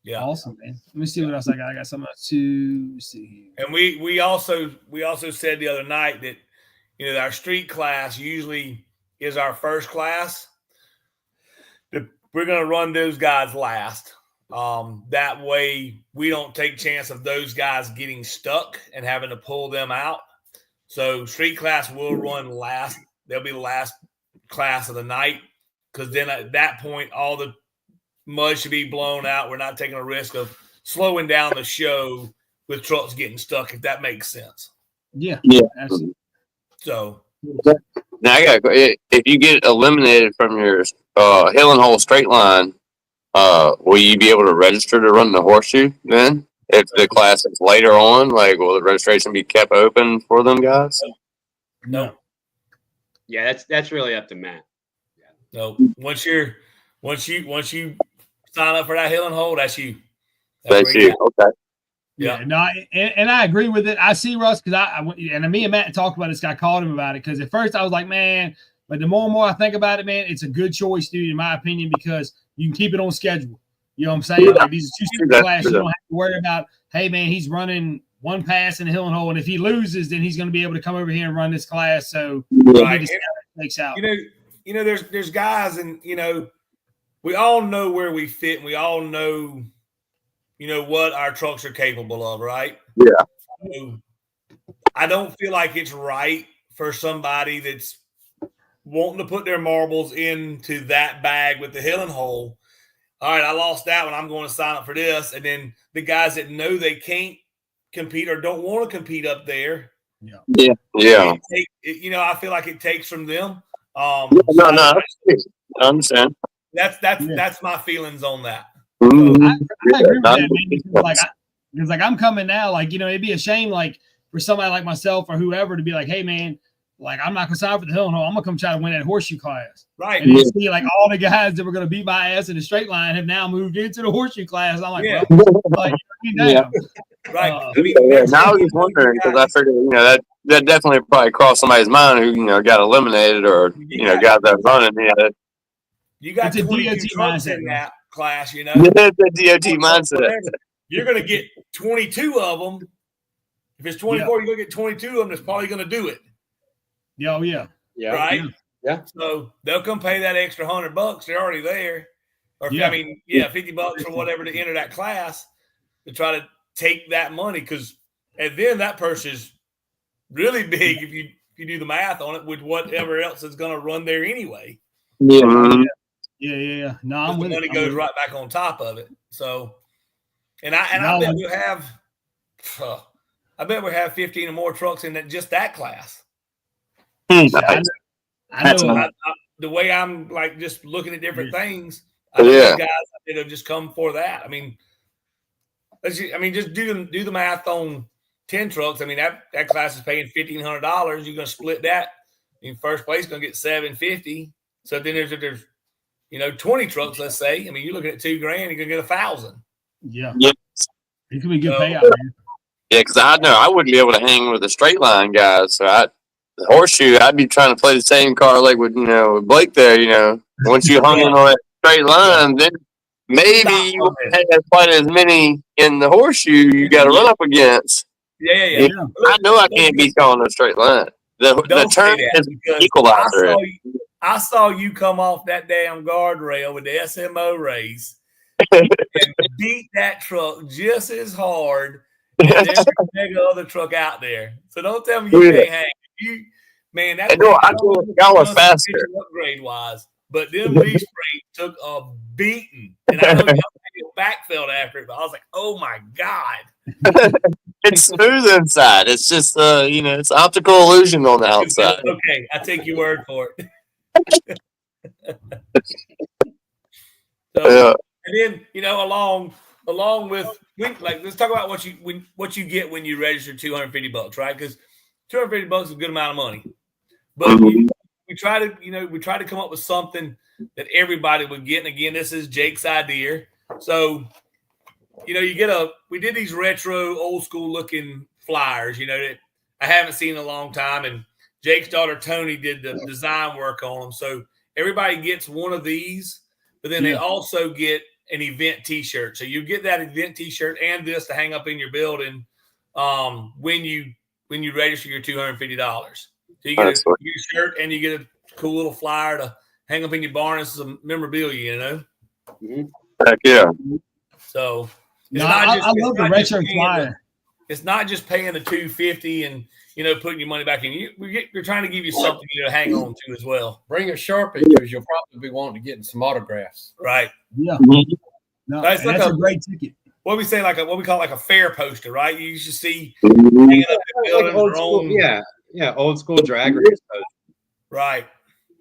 Yeah. Awesome, man. Let me see what else I got. I got something else to see here. And we also said the other night that our street class usually is our first class. We're going to run those guys last. That way we don't take chance of those guys getting stuck and having to pull them out. So street class will run last. They'll be the last class of the night because then at that point all the mud should be blown out. We're not taking a risk of slowing down the show with trucks getting stuck, if that makes sense. Yeah. Absolutely. So now if you get eliminated from your Hill and Hole straight line, will you be able to register to run the horseshoe then? If the class is later on, like, will the registration be kept open for them guys? No. Yeah, that's really up to Matt. No. Once you sign up for that hill and hold, that's you. That's you. Okay. Yeah, no, and I agree with it. I see Russ because and me and Matt talked about this. I called him about it because at first I was like, man, but the more and more I think about it, man, it's a good choice, dude, in my opinion, because you can keep it on schedule. You know what I'm saying? Yeah. Like these are 2 separate classes. You don't have to worry about, hey, man, he's running one pass in the hill and hole, and if he loses, then he's going to be able to come over here and run this class. So Right. takes out. You know, there's guys, and we all know where we fit, and we all know, what our trucks are capable of, right? Yeah. So I don't feel like it's right for somebody that's wanting to put their marbles into that bag with the hill and hole. All right, I lost that one. I'm going to sign up for this. And then the guys that know they can't compete or don't want to compete up there. Yeah. I feel like it takes from them. I understand. That's my feelings on that. Mm-hmm. I agree with that, man, because I'm coming now, like, it'd be a shame, like, for somebody like myself or whoever to be like, hey, man, like, I'm not going to sign up for the hill and hole. I'm going to come try to win that horseshoe class. Right. And then see, like, all the guys that were going to beat my ass in the straight line have now moved into the horseshoe class. I'm like, Right. Now I was wondering because I figured, that definitely probably crossed somebody's mind who, got eliminated or, got that running. You got 22 trucks in that class, It's a DOT mindset. You're going to get 22 of them. If it's 24, you're going to get 22 of them that's probably going to do it. Yeah, Right? Yeah. So they'll come pay that extra $100. They're already there. Or, $50 or whatever to enter that class to try to take that money. Because and then that purse is really big if you do the math on it with whatever else is going to run there anyway. Yeah. No, I'm with the money goes right back on top of it. So, I bet we'll have, I bet we'll have 15 or more trucks in just that class. I know. The way I'm like just looking at different things, I know guys that have just come for that. I mean, just do the math on 10 trucks. I mean, that class is paying $1,500. You're going to split that. In first place, going to get $750. So then there's 20 trucks, let's say. I mean, you're looking at $2,000, you're going to get $1,000. Yeah. It could be a good payout, man. Yeah, because I know I wouldn't be able to hang with the straight line guys. So the horseshoe, I'd be trying to play the same card like with with Blake there. Once you hung in on that straight line, then maybe you won't have quite as many in the horseshoe you got to run up against. Yeah. I know I can't be calling a straight line. The turn is equalizer. I saw you come off that damn guardrail with the SMO race and beat that truck just as hard as every other truck out there. So don't tell me you can't hang. I was faster upgrade wise, but them leaf springs took a beating, and I know y'all backfilled after it. But I was like, oh my god. It's smooth inside. It's just it's optical illusion on the outside. Okay, I take your word for it. And then along with let's talk about what you get when you register $250, right? Because $250 is a good amount of money, but we try to come up with something that everybody would get. And again, this is Jake's idea. So we did these retro, old school looking flyers, that I haven't seen in a long time. And Jake's daughter, Tony, did the design work on them. So everybody gets one of these, but then they also get an event T-shirt. So you get that event T-shirt and this to hang up in your building when you register your $250. So you get a shirt and you get a cool little flyer to hang up in your barn. This is some memorabilia, Heck yeah. So I love the retro flyer. It's not just paying the $250 and putting your money back in. You're trying to give you something to hang on to as well. Bring a Sharpie because you'll probably be wanting to get some autographs. Right. Yeah. No, that's a great ticket. What we say, what we call a fair poster, right? You should see hanging up in buildings old school drag race poster. Right.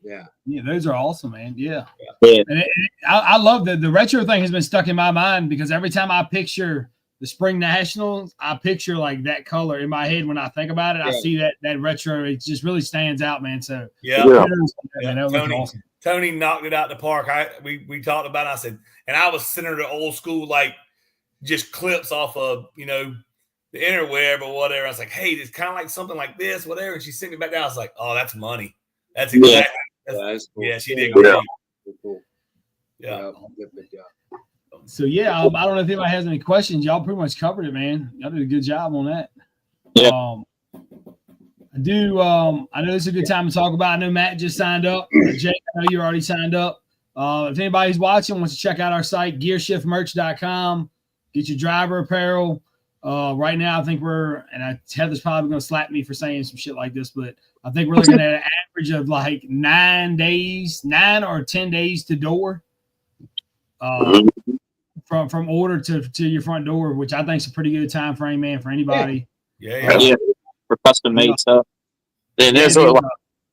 Yeah. Yeah, those are awesome, man. Yeah. Yeah. And I love the retro thing has been stuck in my mind because every time I picture the Spring Nationals, I picture like that color in my head when I think about it. I see that retro. It just really stands out, man. So Yeah. man, that looks Tony, awesome. Tony knocked it out the park. We talked about it. I said, and I was sending her the old school, like just clips off of, you know, the interweb or whatever. I was like, hey, it's kind of like something like this, whatever. And she sent me back down. I was like, oh, that's money. That's exactly. That's cool. Yeah, she did great. Cool. Yeah. Good job. So yeah, I don't know if anybody has any questions. Y'all pretty much covered it, man. Y'all did a good job on that. Yeah. I do. I know this is a good time to talk about. I know Matt just signed up. Jake, I know you're already signed up. If anybody's watching wants to check out our site, gearshiftmerch.com, get your driver apparel. Right now, I think Heather's probably going to slap me for saying some shit like this, but I think we're looking at an average of like 9 or 10 days to door. From order to your front door, which I think is a pretty good time frame, man, for anybody. Yeah. For custom made stuff. Then there's like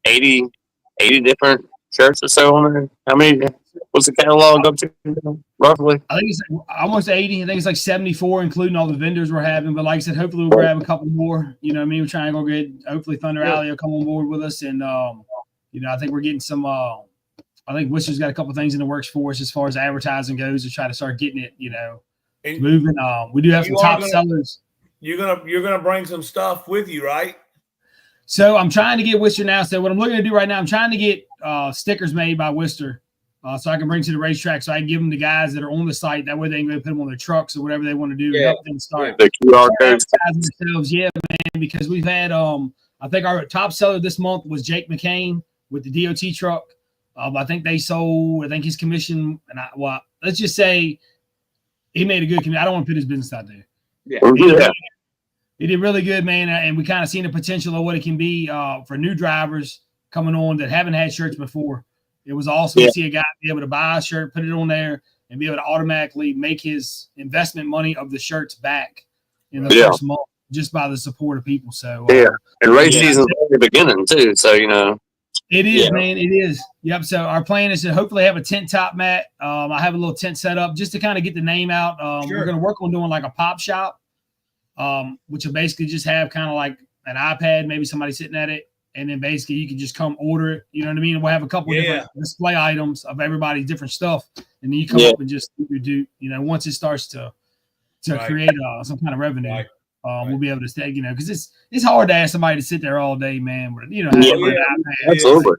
80 different shirts or so on there. How many? What's the catalog up to roughly? I think it's almost 80. I think it's like 74, including all the vendors we're having. But like I said, hopefully we'll grab a couple more. You know what I mean? We're trying to go get, hopefully Thunder Alley will come on board with us. And, you know, I think we're getting some, I think Worcester's got a couple things in the works for us as far as advertising goes to try to start getting it, you know, moving. We do have some top sellers. You're gonna bring some stuff with you, right? So I'm trying to get Worcester now. So what I'm looking to do right now, I'm trying to get stickers made by Worcester, so I can bring to the racetrack, so I can give them to guys that are on the site. That way they can go put them on their trucks or whatever they want to do to help them start the QR codes. Themselves. Yeah, man. Because we've had I think our top seller this month was Jake McCain with the DOT truck. I think they sold. I think his commission, and let's just say he made a good commission. I don't want to put his business out there. Yeah. He did really good, man, and we kind of seen the potential of what it can be for new drivers coming on that haven't had shirts before. It was awesome to see a guy be able to buy a shirt, put it on there, and be able to automatically make his investment money of the shirts back in the first month just by the support of people. So and race season's only beginning too, so you know. It is, man. It is. Yep. So our plan is to hopefully have a tent top, Matt. I have a little tent set up just to kind of get the name out. We're going to work on doing like a pop shop, which will basically just have kind of like an iPad, maybe somebody sitting at it. And then basically you can just come order it. You know what I mean? We'll have a couple of different display items of everybody's different stuff. And then you come up and just do, you know, once it starts to create some kind of revenue. We'll be able to stay, you know, because it's hard to ask somebody to sit there all day, man. But, you know, absolutely.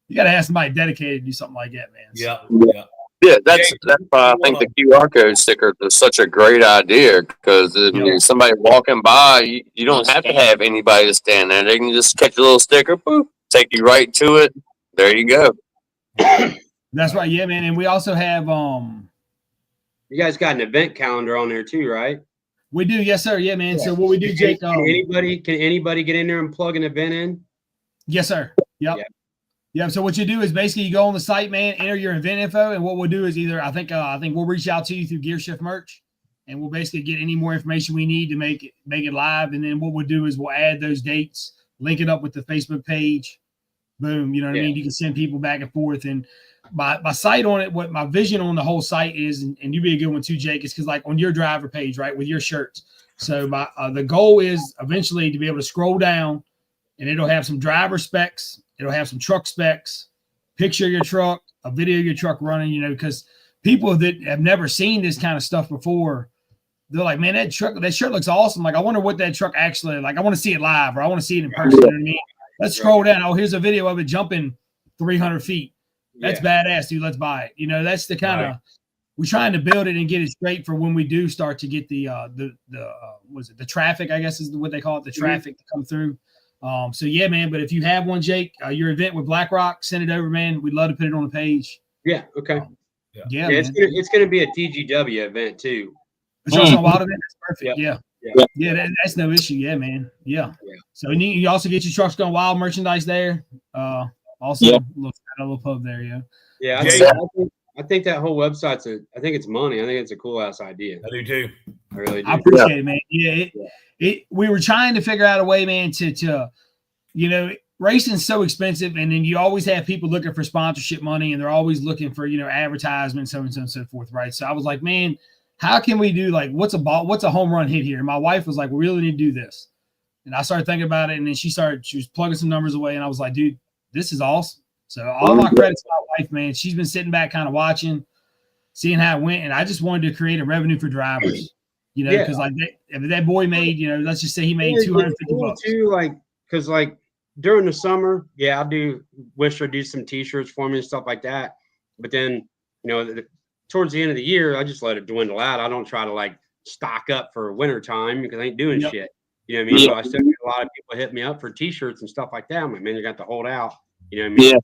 You got to have somebody dedicated to do something like that, man. Yeah, that's why I think the QR code sticker is such a great idea because somebody walking by, you don't have to have anybody to stand there. They can just catch a little sticker, boop, take you right to it. There you go. That's right, yeah, man. And we also have you guys got an event calendar on there too, right? We do, yes, sir. Yeah, man. So what we do, Jake? Can anybody get in there and plug an event in? Yes, sir. Yep. Yeah. So what you do is basically you go on the site, man, enter your event info, and what we'll do is either I think we'll reach out to you through Gear Shift Merch, and we'll basically get any more information we need to make it live. And then what we'll do is we'll add those dates, link it up with the Facebook page. Boom. You know what I mean? You can send people back and forth. And my site on it, what my vision on the whole site is, and you'd be a good one too, Jake, is because like on your driver page, right, with your shirts. So the goal is eventually to be able to scroll down, and it'll have some driver specs, it'll have some truck specs, picture of your truck, a video of your truck running, you know, because people that have never seen this kind of stuff before, they're like, man, that shirt looks awesome. Like, I wonder what that truck actually, like, I want to see it live, or I want to see it in person. You know what I mean? Let's scroll down. Oh, here's a video of it jumping 300 feet. That's badass, dude. Let's buy it. You know, that's the kind of we're trying to build it and get it straight for when we do start to get the traffic, I guess is what they call it, the traffic to come through. So yeah, man. But if you have one, Jake, your event with BlackRock, send it over, man. We'd love to put it on the page. Yeah. Okay. Yeah. It's gonna be a TGW event too. It's also a wild event. That's perfect. Yeah. That's no issue. Yeah, man. Yeah. So you also get your trucks going wild merchandise there. Also, a little pub there, Yeah, I think that whole website's I think it's money. I think it's a cool ass idea. I do too. I really do. I appreciate it, man. Yeah, we were trying to figure out a way, man, to you know, racing's so expensive, and then you always have people looking for sponsorship money, and they're always looking for, advertisements, so and so and so forth, right? So I was like, man, how can we do, like, what's a home run hit here? And my wife was like, we really need to do this. And I started thinking about it, and then she was plugging some numbers away, and I was like, dude, this is awesome. So all my credits to my wife, man. She's been sitting back kind of watching, seeing how it went, and I just wanted to create a revenue for drivers, because if that boy made, let's just say he made $250 too, because during the summer, I do do some t-shirts for me and stuff like that. But then, towards the end of the year, I just let it dwindle out. I don't try to stock up for winter time because I ain't doing shit. You know what I mean? So I still get a lot of people hit me up for t-shirts and stuff like that. I'm like, man, you got to hold out. You know what I mean? Yeah.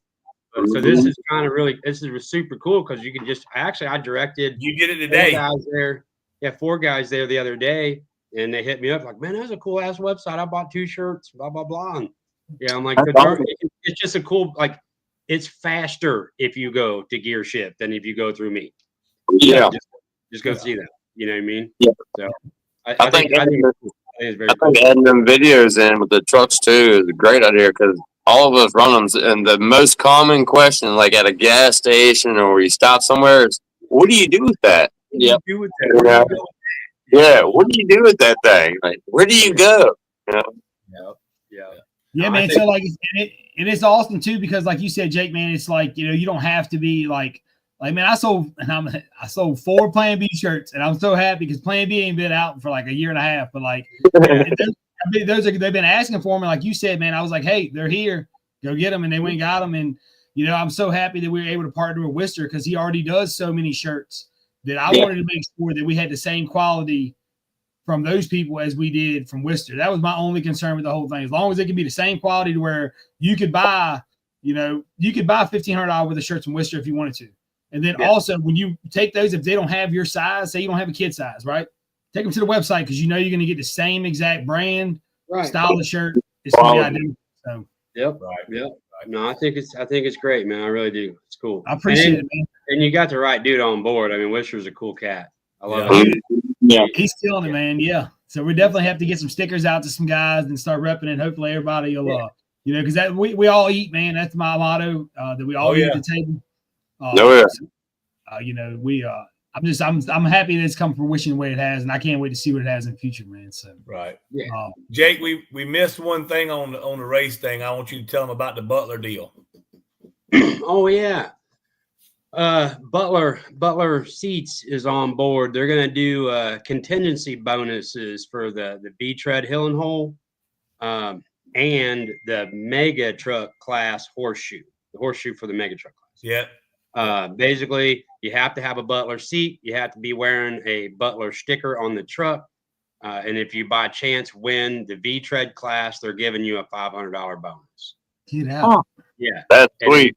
So this is kind of this is super cool because you can I directed. You did it today. 4 guys there. Yeah, 4 guys there the other day, and they hit me up like, man, that's a cool ass website. I bought 2 shirts, blah blah blah. And I'm like, it's just a cool, it's faster if you go to Gear Ship than if you go through me. Yeah, just go see that. You know what I mean? Yeah. So I think adding them videos in with the trucks too is a great idea because all of us run them, and the most common question, like at a gas station or you stop somewhere, is, "What do you do with that?" Yeah. Yeah, what do you do with that thing? Like, where do you go? Yeah, man. So and it's awesome too because, like you said, Jake, man, it's like you don't have to be like man. I sold 4 Plan B shirts, and I'm so happy because Plan B ain't been out for like a year and a half. But they've been asking for me, like you said, man. I was like, hey, they're here, go get them, and they went and got them. And I'm so happy that we were able to partner with Worcester because he already does so many shirts that I wanted to make sure that we had the same quality from those people as we did from Worcester. That was my only concern with the whole thing. As long as it could be the same quality to where you could buy, $1,500 worth of shirts from Worcester if you wanted to. And then also when you take those, if they don't have your size, say you don't have a kid size, right? Take them to the website because you're going to get the same exact brand, style of shirt. It's going to be identical. So. Yep. No, I think it's great, man. I really do. It's cool. I appreciate it, man. And you got the right dude on board. I mean, Worcester's a cool cat. I love it. Yeah, he's killing it, man. Yeah. So we definitely have to get some stickers out to some guys and start repping it. Hopefully everybody will, because that we all eat, man. That's my motto. That we all eat at the table. I'm happy that it's come fruition the way it has, and I can't wait to see what it has in the future, man. So Jake, we missed one thing on the race thing. I want you to tell them about the Butler deal. Oh yeah. Butler Seats is on board. They're going to do contingency bonuses for the B-Tread Hill and Hole and the mega truck class horseshoe, the horseshoe for the mega truck class. Yeah. Basically, you have to have a Butler seat. You have to be wearing a Butler sticker on the truck. And if you by chance win the V-Tread class, they're giving you a $500 bonus. Get out. Yeah. That's sweet.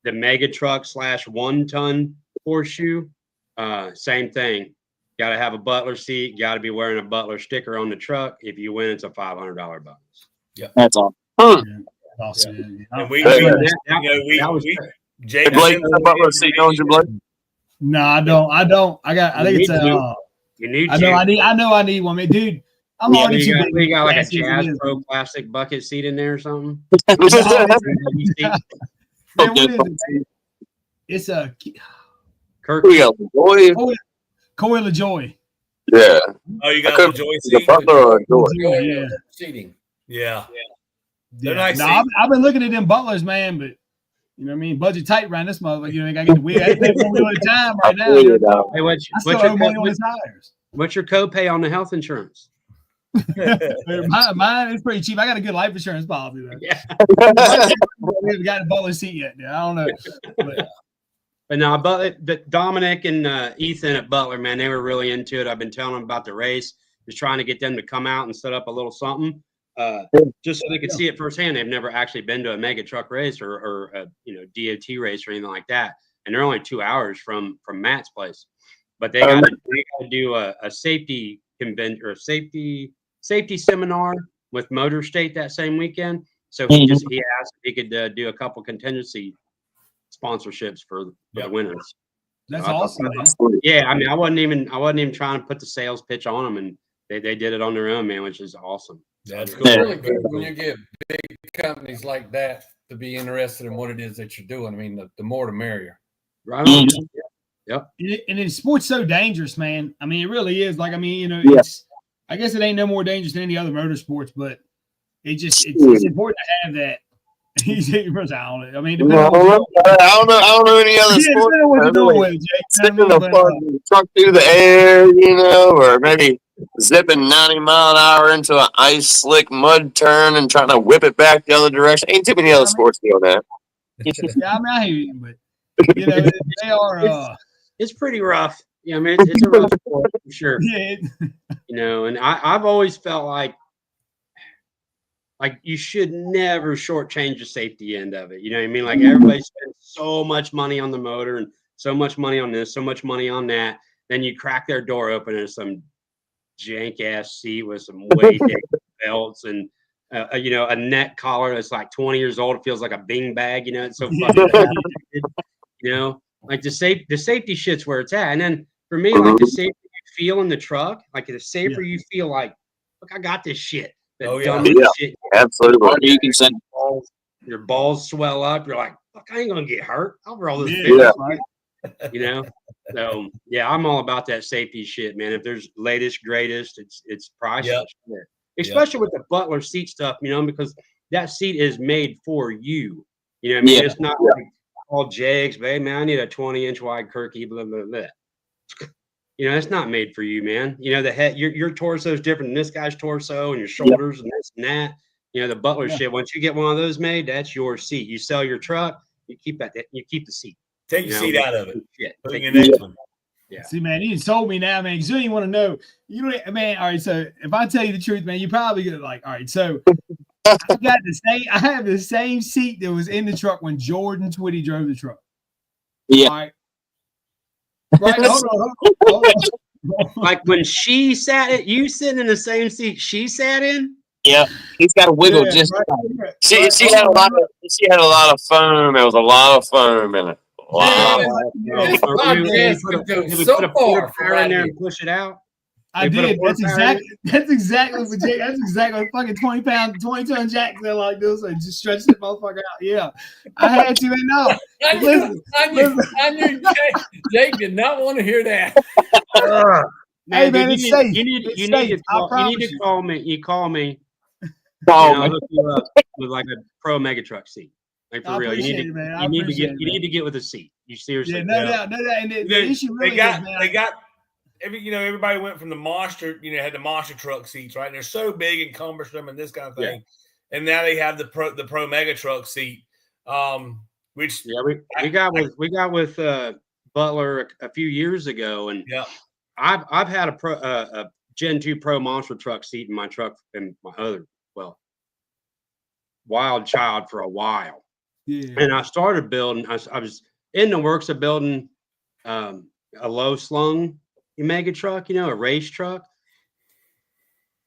The mega truck / 1-ton horseshoe, same thing. Got to have a Butler seat. Got to be wearing a Butler sticker on the truck. If you win, it's a $500 bonus. Yeah, that's all. Awesome. And Jake, Blake, Butler seat, don't you, Blake? No, I don't. I think it's a. You need. I know. I need one, man, dude. I'm already too big. We got like a Jazz Pro plastic bucket seat in there or something. Man, what is it? It's a Kirk. Coil of Joy. Yeah. Oh, you got the Joy seat. Yeah. Seating. Yeah. They're nice. No, I've been looking at them Butlers, man, but you know what I mean? Budget tight around this motherfucker. You know, I got to get the wheel. I take 1 wheel at a time right now. Hey, what's your copay on the health insurance? Mine is pretty cheap. I got a good life insurance policy. Though. Yeah. We haven't got a Butler seat yet. I don't know. But no, but Dominic and Ethan at Butler, man, they were really into it. I've been telling them about the race, just trying to get them to come out and set up a little something, just so they could see it firsthand. They've never actually been to a mega truck race or a DOT race or anything like that, and they're only 2 hours from Matt's place. But they got to do a safety convention or safety seminar with Motor State that same weekend. So he asked if he could do a couple contingency sponsorships for the winners. That's awesome, man. Yeah, I mean, I wasn't even trying to put the sales pitch on them, and they did it on their own, man, which is awesome. That's It's cool. really good when you get big companies like that to be interested in what it is that you're doing. I mean, the more the merrier. Right on. Yep. And sports so dangerous, man. I mean, it really is. Like, I mean, you know, Yeah. it's. I guess it ain't no more dangerous than any other motorsports, but it's important to have that. I mean, depending on what I don't know any other sport. depending on what you're doing with it, Jake. Sticking You know a what I mean? fucking truck through the air, you know, or maybe zipping 90 mile an hour into an ice slick mud turn and trying to whip it back the other direction. Ain't too many other sports doing that. Yeah, I mean, I hear you, but you know, they are. It's pretty rough. Yeah, I mean, it's a rough sport for sure. Yeah. You know, and I've always felt like you should never shortchange the safety end of it. You know what I mean? Like everybody spends so much money on the motor and so much money on this, so much money on that. Then you crack their door open and some jank ass seat with some way dick belts and you know, a neck collar that's like 20 years old. It feels like a bing bag. You know, it's so fucking you know, like the safety shit's where it's at. And then for me, like the safer you feel in the truck, like the safer you feel like, look, I got this shit. Shit. Absolutely. You can send your balls swell up. You're like, fuck, I ain't gonna get hurt. I'll roll this Right. You know? So yeah, I'm all about that safety shit, man. If there's latest, greatest, it's priceless. Yep. Especially with the Butler seat stuff, you know, because that seat is made for you. You know what I mean? It's not like all jags, but hey, man, I need a 20-inch wide Kirky, blah, blah, blah. You know, it's not made for you, man. You know, the head, your torso is different than this guy's torso, and your shoulders and this and that. You know, the Butler shit. Once you get one of those made, that's your seat. You sell your truck, you keep that. You keep the seat. Take your seat out of it. Shit. Put your next one. Yeah. See, man, you sold me now, man. Because you don't even want to know. You know, man. All right, so if I tell you the truth, man, you probably get like, all right, so I have the same seat that was in the truck when Jordan Twitty drove the truck. Yeah. All right. Right. Hold on. Like when she sat it, you sitting in the same seat she sat in. Yeah, he's got to wiggle just. Right. She had a lot of foam. There was a lot of foam in it. Wow. This podcast could go so far for in there and push it out. I did. That's exactly what Jake. That's exactly what fucking 20-ton jack felt like this and just stretched the motherfucker out. Yeah, I had to. And no, I knew Jake did not want to hear that. Hey man, it's safe. You need to call me. You call me. Call I'll me. hook you up with like a pro mega truck seat. Like for real, you need to get with a seat. You seriously? Yeah, no doubt. And the issue really they got. Everybody went from the monster, had the monster truck seats, right? And they're so big and cumbersome and this kind of thing. Yeah. And now they have the pro mega truck seat, which we got with Butler a few years ago, and I've had a Gen 2 Pro monster truck seat in my truck and my other Wild Child for a while. Yeah. And I started building. I was in the works of building a low slung mega truck, a race truck.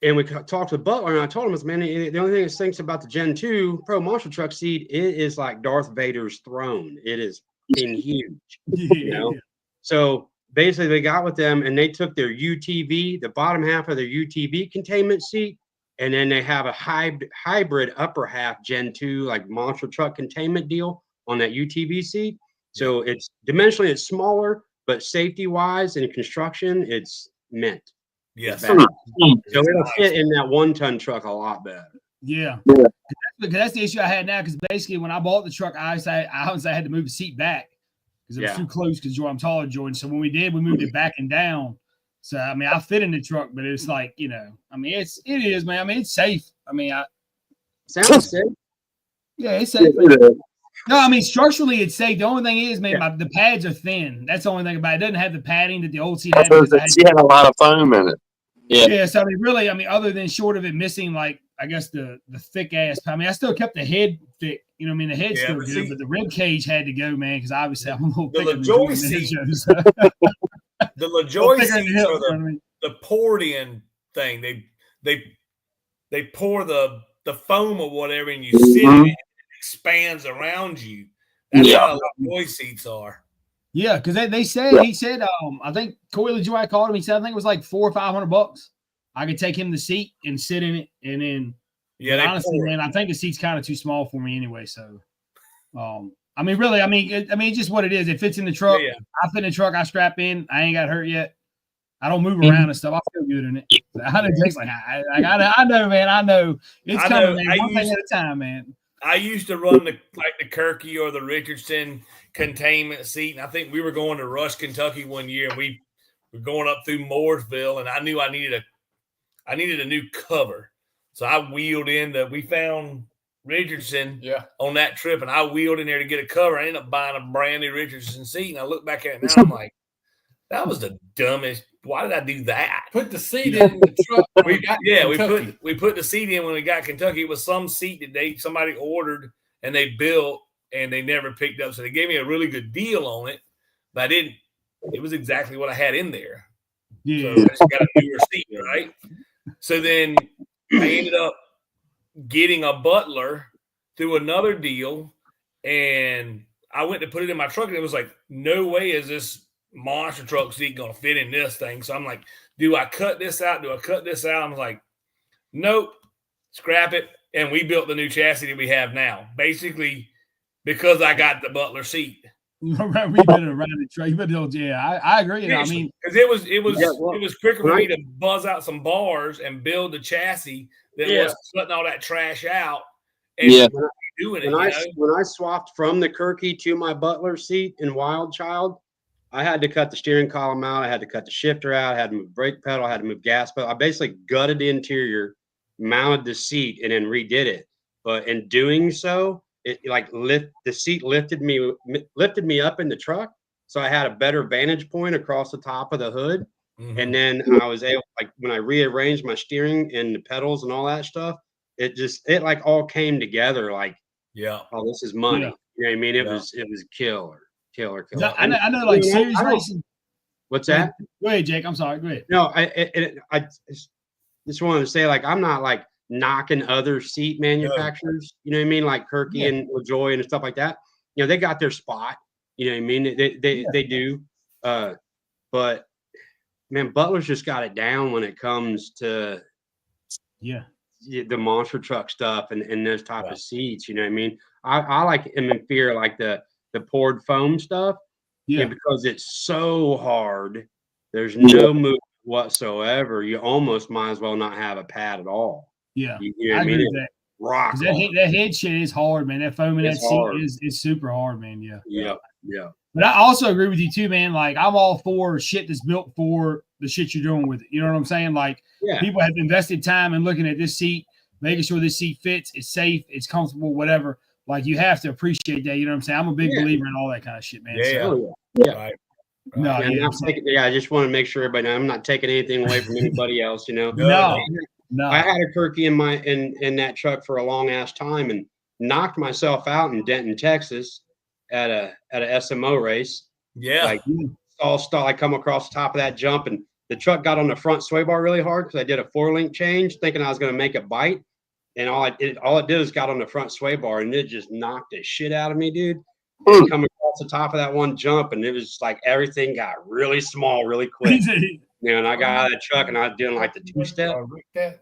And we talked to Butler, and I told him, man, the only thing that stinks about the Gen 2 Pro monster truck seat, it is like Darth Vader's throne. It is huge, So basically, they got with them, and they took their UTV, the bottom half of their UTV containment seat, and then they have a hybrid upper half Gen 2 like monster truck containment deal on that UTV seat. So it's dimensionally it's smaller, but safety-wise and construction, it's meant. Yes. So it'll fit in that 1-ton truck a lot better. Yeah. Because that's the issue I had now. Because basically, when I bought the truck, I had to move the seat back because it was too close. Because I'm taller, Jordan. So when we did, we moved it back and down. So I mean, I fit in the truck, but it's like I mean, it is, man. I mean, it's safe. I mean, sounds safe. Yeah, it's safe. No, I mean, structurally, it's safe. The only thing is, man, the pads are thin. That's the only thing about it. It doesn't have the padding that the old seat had. She had a lot of foam in it. Yeah. So, I mean, really, other than short of it missing, like, I guess the thick ass. I mean, I still kept the head thick. You know what I mean? The head's still good, but the rib cage had to go, man, because obviously I'm a little thicker than LaJoy seat. The LaJoy seats are the poured in thing. They pour the foam or whatever, and you sit in it. Expands around you. That's how LaJoy seats are. Yeah, because he said, I think Corey LaJoy called him. He said, I think it was like $400 or $500. I could take him the seat and sit in it, and then. Yeah, But honestly, man, I think the seat's kind of too small for me anyway. So, I mean, really, it's just what it is. It fits in the truck. Yeah. I fit in the truck. I strap in. I ain't got hurt yet. I don't move around and stuff. I feel good in it. So I know Jake's like, I know, man. I know it's coming, man. One thing at a time, man. I used to run the Kirky or the Richardson containment seat, and I think we were going to Rush, Kentucky one year, and we were going up through Mooresville, and I knew I needed a new cover. So I wheeled we found Richardson on that trip, and I wheeled in there to get a cover. I ended up buying a brand new Richardson seat, and I look back at it now, I'm like, that was the dumbest. Why did I do that? Put the seat in the truck. we put the seat in when we got Kentucky. It was some seat that somebody ordered and they built, and they never picked up. So they gave me a really good deal on it, but I didn't. It was exactly what I had in there. Yeah. So I just got a newer seat, right? So then I ended up getting a Butler through another deal, and I went to put it in my truck, and it was like, no way is this monster truck seat going to fit in this thing. So I'm like, do I cut this out? I'm like, nope, scrap it. And we built the new chassis that we have now, basically because I got the Butler seat. We better run the truck. Yeah, I agree. I mean, because it was quicker for me to buzz out some bars and build the chassis than was cutting all that trash out. And doing it. When I swapped from the Kirky to my Butler seat in Wild Child, I had to cut the steering column out. I had to cut the shifter out. I had to move brake pedal. I had to move gas pedal. I basically gutted the interior, mounted the seat, and then redid it. But in doing so, the seat lifted me up in the truck, so I had a better vantage point across the top of the hood. Mm-hmm. And then I was able, when I rearranged my steering and the pedals and all that stuff, it all came together. Oh, this is money. Yeah. You know what I mean? It was killer. I know, like series racing. What's that? Go ahead, Jake. I'm sorry. Go ahead. No, I just wanted to say, I'm not knocking other seat manufacturers. You know what I mean? Like Kirky and LaJoy and stuff like that. You know, they got their spot. You know what I mean? They do. But man, Butler's just got it down when it comes to the monster truck stuff and those type of seats. You know what I mean? I like them in fear, like the poured foam stuff. Yeah, because it's so hard. There's no movement whatsoever. You almost might as well not have a pad at all. Yeah, you know I agree with that. Rock. That head shit is hard, man. That foam in that seat is super hard, man. Yeah. But I also agree with you too, man. Like, I'm all for shit that's built for the shit you're doing with it. You know what I'm saying? Like, people have invested time in looking at this seat, making sure this seat fits, it's safe, it's comfortable, whatever. Like, you have to appreciate that. You know what I'm saying? I'm a big believer in all that kind of shit, man. Right. No, I just want to make sure everybody knows I'm not taking anything away from anybody else. You know, no. I had a Kirky in that truck for a long ass time and knocked myself out in Denton, Texas, at a SMO race. Yeah, I come across the top of that jump, and the truck got on the front sway bar really hard because I did a 4-link change, thinking I was going to make it bite. And all it did is got on the front sway bar, and it just knocked the shit out of me, dude. Coming across the top of that one jump, and it was like everything got really small, really quick. And I got out of the truck, and I was doing like the 2-step.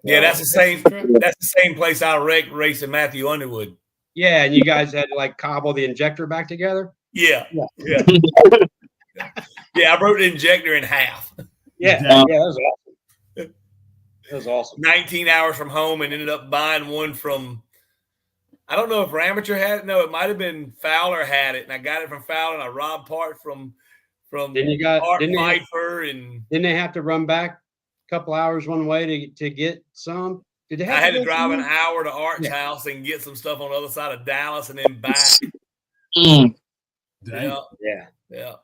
Yeah, that's the same. That's the same place I wrecked racing Matthew Underwood. Yeah, and you guys had to cobble the injector back together. Yeah. Yeah, I broke the injector in half. Yeah, that was awesome. That was awesome. 19 hours from home, and ended up buying one from, I don't know if Ramature had it. No, it might have been Fowler had it, and I got it from Fowler, and I robbed part from Art Pfeiffer. And didn't they have to run back a couple hours one way to get some? I had to drive an hour to Art's house and get some stuff on the other side of Dallas and then back. Yeah.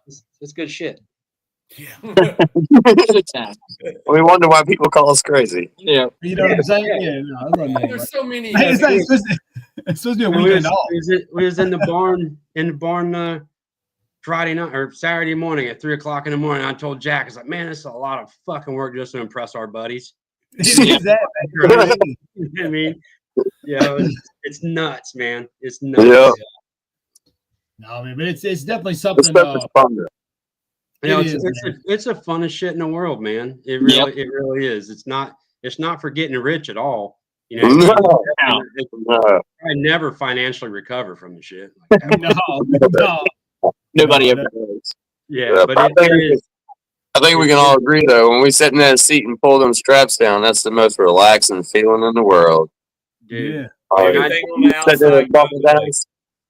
It's good shit. Yeah. We wonder why people call us crazy. Yeah. You know what I'm saying? Yeah. There's so many. It's supposed to be a weekend off. We was in the barn Friday night or Saturday morning at 3:00 in the morning. I told Jack, I was like, man, it's a lot of fucking work just to impress our buddies. I mean, it's nuts, man. It's nuts. Yeah. No, man, but it's definitely something. It's the funnest shit in the world, man. It really is. It's not It's not for getting rich at all. You know, what I mean? No. I never financially recover from the shit. Like that. No. Nobody No, ever that- knows. Yeah, but I it think, is. I think we can all agree though, when we sit in that seat and pull them straps down, that's the most relaxing feeling in the world. Dude. Yeah. Everything on the Sit there outside and bump goes it away. down.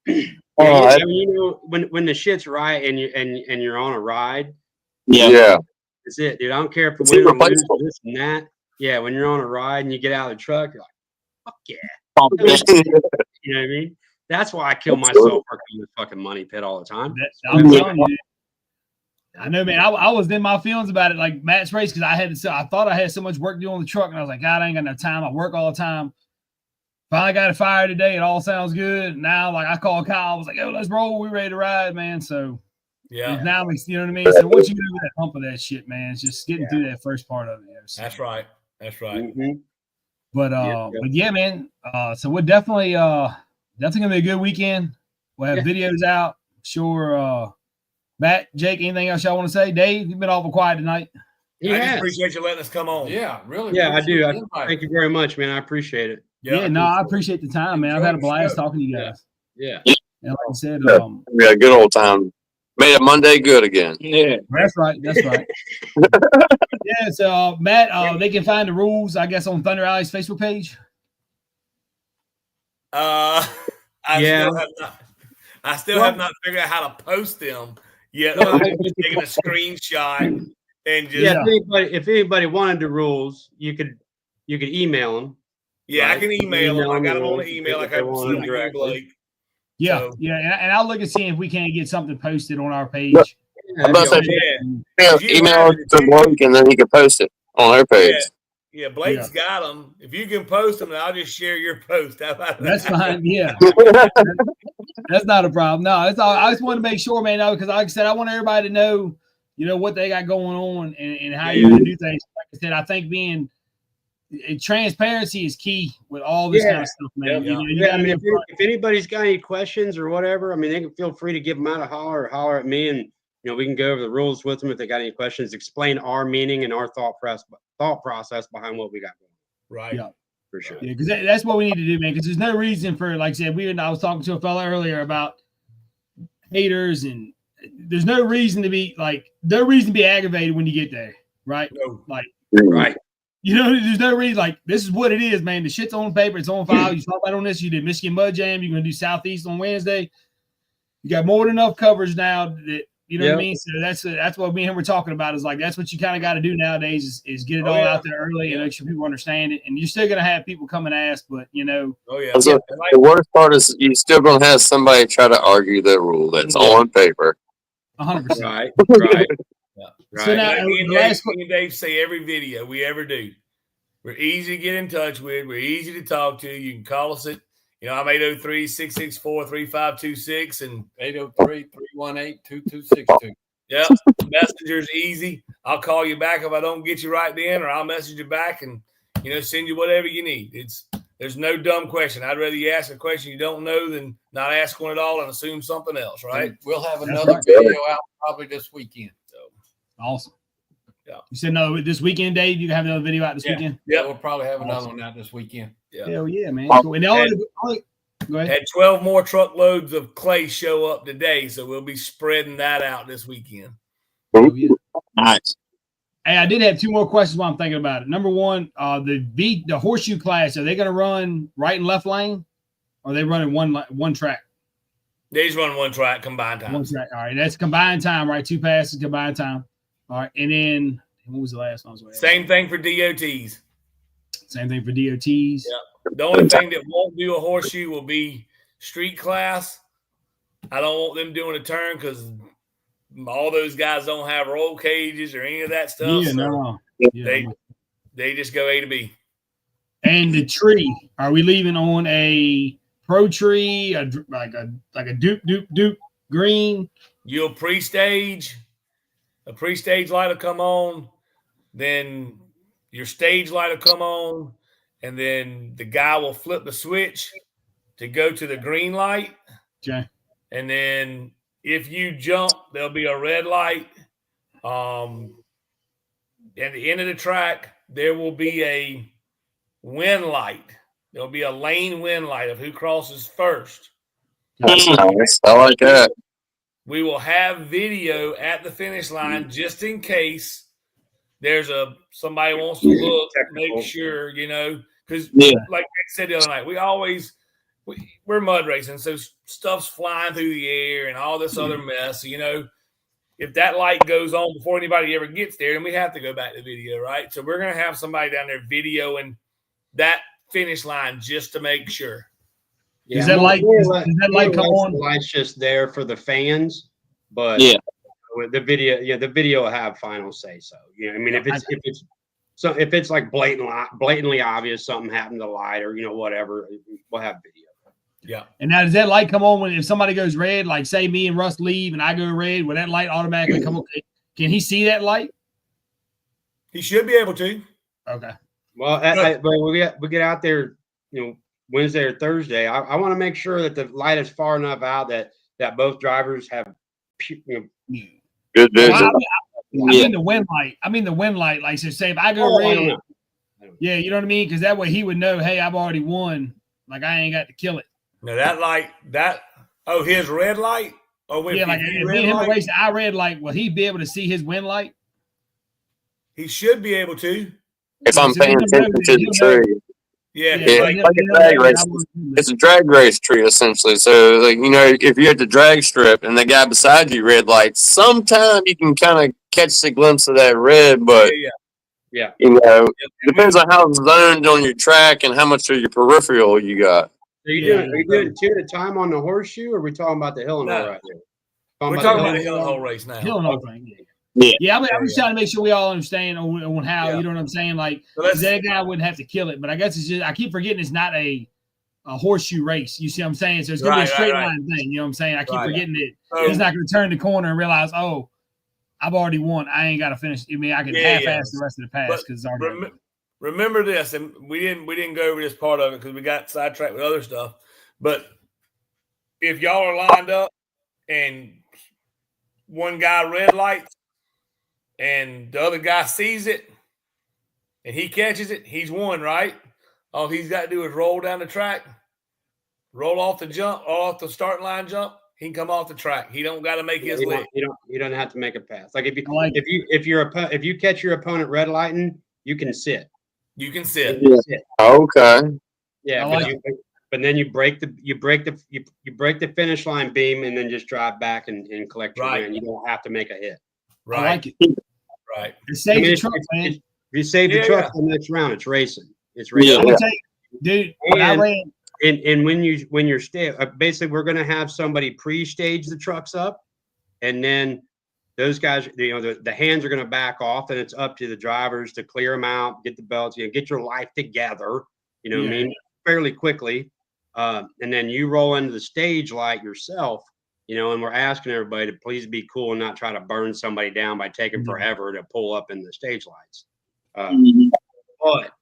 Yeah, Oh, I mean, you know, when the shit's right and you're on a ride, yeah. it's it, dude. I don't care if you It's win or lose, irreplaceable. this and that. Yeah, when you're on a ride and you get out of the truck, you're like, fuck yeah. You know what I mean? That's why I kill myself working in this fucking money pit all the time. I'm telling you. I know, man. I was in my feelings about it, like Matt's race, because I thought I had so much work to do on the truck, and I was like, God, I ain't got no time. I work all the time. Finally got it fired today. It all sounds good. Now, like I called Kyle, I was like, "Yo, let's roll. We ready to ride, man." So Yeah, now, you know what I mean. So once you get over that hump of that shit, man, it's just getting through that first part of it. So. that's right. That's right. Mm-hmm. But yeah, man. So we're definitely gonna be a good weekend. We'll have videos out. Sure. Matt, Jake, anything else y'all want to say? Dave, you've been awful quiet tonight. I just appreciate you letting us come on. Yeah, really. Yeah, I do. appreciate the invite. Thank you very much, man. I appreciate it. Yeah, no, I appreciate the time, man. I've had a blast talking to you guys. Yeah. And like I said, We had a good old time. Made a Monday good again. Yeah. that's right. That's right. Yeah, so Matt, they can find the rules, I guess, on Thunder Alley's Facebook page. I still have not figured out how to post them yet. No, I'm just taking a screenshot and just Yeah, if anybody wanted the rules, you could email them. I can email them. I got them on the the email like if they I want sent them to you, directly. Blake. Yeah, So- and I'll look and see if we can't get something posted on our page. Yeah, I'm about to that'd say, be Yeah. email it to Blake and then he can post it on our page. Yeah, Blake's got them. If you can post them, then I'll just share your post. How about that? That's fine. Yeah, that's not a problem. No, it's all. I just want to make sure, man, because like I said, I want everybody to know, what they got going on and how you're going to do things. Like I said, I think transparency is key with all this kind of stuff, man. Yeah. You gotta be upfront. if anybody's got any questions or whatever, I mean, they can feel free to give them out a holler or holler at me, and we can go over the rules with them if they got any questions. Explain our meaning and our thought process behind what we got going. Right. Yeah. For sure. Yeah, because that's what we need to do, man. Because there's no reason for, like I said, I was talking to a fella earlier about haters, and there's no reason to be aggravated when you get there, right? No. Like, Right. there's no reason. Like, this is what it is, man. The shit's on paper, it's on file. You talk about on this. You did Michigan Mud Jam. You're gonna do Southeast on Wednesday. You got more than enough coverage now that. You know what I mean? So that's what me and him were talking about. Is like that's what you kind of got to do nowadays is get it all out there early and make sure people understand it. And you're still gonna have people come and ask, but Oh yeah. So the worst part is you still gonna have somebody try to argue the rule that's on paper. 100%. Right. Right. Right. So now, me the last and Dave say every video we ever do. We're easy to get in touch with. We're easy to talk to. You can call us at, I'm 803-664-3526 and 803-318-2262. yeah, Messenger's easy. I'll call you back if I don't get you right then, or I'll message you back and send you whatever you need. There's no dumb question. I'd rather you ask a question you don't know than not ask one at all and assume something else, right? And we'll have another video out probably this weekend. So awesome. Yeah. You said no this weekend, Dave. You can have another video out this weekend. Yeah, we'll probably have another one out this weekend. Yeah. Hell yeah, man. Cool. And go ahead. Had 12 more truckloads of clay show up today, so we'll be spreading that out this weekend. Oh, yeah. Nice. Hey, I did have two more questions while I'm thinking about it. Number one, the horseshoe class, are they going to run right and left lane, or are they running one track? They just run one track, combined time. One track. All right, that's combined time, right? 2 passes, combined time. All right, and then what was the last one? Same thing for DOTs. Same thing for DOTs. Yeah. The only thing that won't do a horseshoe will be street class. I don't want them doing a turn because all those guys don't have roll cages or any of that stuff. Yeah, so no. Yeah, they just go A to B. And the tree, are we leaving on a pro tree, like a dupe green? You'll pre-stage. A pre-stage light will come on. Then your stage light will come on. And then the guy will flip the switch to go to the green light. Okay. And then if you jump, there'll be a red light. At the end of the track, there will be a win light. There'll be a lane win light of who crosses first. That's nice. I like that. We will have video at the finish line just in case there's somebody wants to look, make sure, because like I said the other night, we're mud racing, so stuff's flying through the air and all this other mess. If that light goes on before anybody ever gets there, then we have to go back to video, right? So we're going to have somebody down there videoing that finish line just to make sure. Yeah, Does that light come on? The light's just there for the fans, but the video will have final say. So I mean, if it's like blatantly obvious something happened to the light or whatever, we'll have video. Yeah. And now does that light come on if somebody goes red? Like say me and Russ leave and I go red, will that light automatically come on? Can he see that light? He should be able to. Okay. Well, but we get out there, Wednesday or Thursday. I want to make sure that the light is far enough out that both drivers have good vision. I mean the wind light. Like so say if I go red, yeah, you know what I mean? Because that way he would know, hey, I've already won. Like I ain't got to kill it. No, that light, his red light? Or when like me and him racing, I red light, will he be able to see his wind light? He should be able to. If I'm paying attention to the tree. Yeah. Like a drag race. It's a drag race tree, essentially. So, if you're at the drag strip and the guy beside you red lights, sometime you can kind of catch a glimpse of that red, but yeah. It depends on how zoned on your track and how much of your peripheral you got. Are you doing two at a time on the horseshoe, or are we talking about the hill and hole right there? We're talking about the hill and hole race now. Hill and hole thing, yeah. I'm just trying to make sure we all understand on how, you know what I'm saying? Like, that guy wouldn't have to kill it, but I guess it's just, I keep forgetting it's not a horseshoe race. You see what I'm saying? So it's going to be a straight line thing. You know what I'm saying? I keep forgetting it. He's not going to turn the corner and realize, oh, I've already won. I ain't got to finish. I mean, I can half-ass the rest of the pass because it's already remember this, and we didn't go over this part of it because we got sidetracked with other stuff. But if y'all are lined up and one guy red lights and the other guy sees it and he catches it, he's won, right? All he's got to do is roll down the track, roll off the jump, off the starting line jump. He can come off the track. He don't got to make his leg. You don't have to make a pass. Like if you catch your opponent red lighting, you can sit. You can sit. Yeah. Okay. Yeah, but then you break the finish line beam and then just drive back and collect your win. You don't have to make a hit. Right. I like it. Right. It saves the truck, man. If you save the truck for the next round, it's racing. It's racing. I'm gonna tell you, dude. And when you're basically we're gonna have somebody pre-stage the trucks up, and then those guys, the hands are going to back off, and it's up to the drivers to clear them out, get the belts, get your life together, what I mean, fairly quickly. And then you roll into the stage light yourself, and we're asking everybody to please be cool and not try to burn somebody down by taking forever to pull up in the stage lights. But,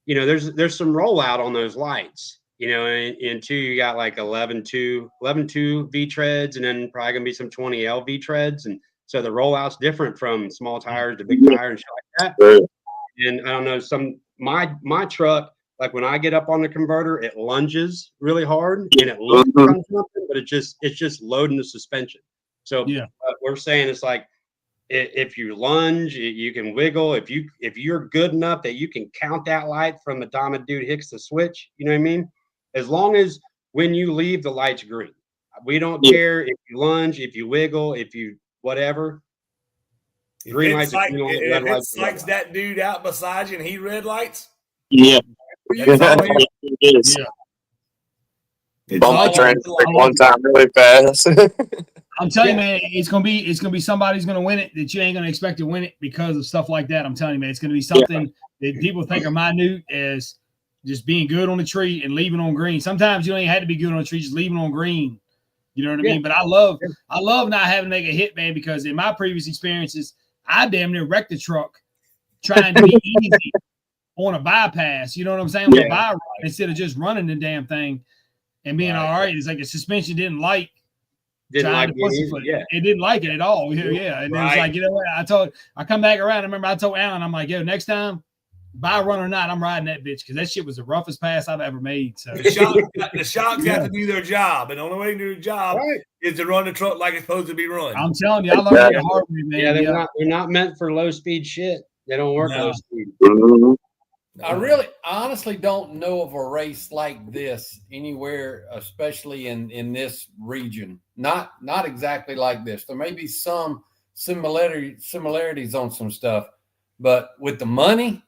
there's some rollout on those lights, and two, you got like 11.2 V treads, and then probably going to be some 20L V treads. And so the rollout's different from small tires to big tire and shit like that. And I don't know, my truck, like when I get up on the converter, it lunges really hard and it looks like I'm jumping, but it's just loading the suspension. So we're saying it's like if you lunge, you can wiggle. If you're good enough that you can count that light from the time a dude hits the switch, you know what I mean? As long as when you leave, the light's green. We don't care if you lunge, if you wiggle, if you whatever. Green lights. If it psychs that dude out beside you and he red lights. Yeah. It's Bump train one time really fast. I'm telling you, man, it's gonna be somebody's gonna win it that you ain't gonna expect to win it because of stuff like that. I'm telling you, man, it's gonna be something that people think are minute as just being good on the tree and leaving on green. Sometimes you ain't had to be good on the tree, just leaving on green. You know what I mean? But I love not having to make a hit, man, because in my previous experiences, I damn near wrecked the truck trying to be easy on a bypass. You know what I'm saying? On a by run instead of just running the damn thing and being all right. It's like the suspension didn't like it. It didn't like it at all. Yeah. And it was like, you know what? I come back around. I remember I told Alan, I'm like, yo, next time by run or not, I'm riding that bitch because that shit was the roughest pass I've ever made. So The shocks have to do their job, and the only way to do their job is to run the truck like it's supposed to be run. I'm telling you, I learned it the hard way, man. Yeah, they're not meant for low speed shit. They don't work low speed. I honestly don't know of a race like this anywhere, especially in this region. Not exactly like this. There may be some similarities on some stuff, but with the money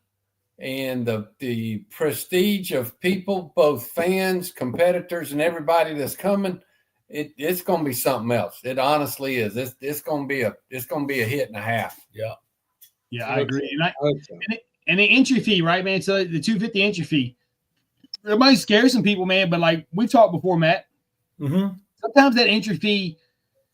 and the prestige of people, both fans, competitors, and everybody that's coming, it's going to be something else. It honestly is. It's going to be a hit and a half. Yeah, I agree. And the entry fee, right, man? So the $250 entry fee, it might scare some people, man. But like we've talked before, Matt. Sometimes that entry fee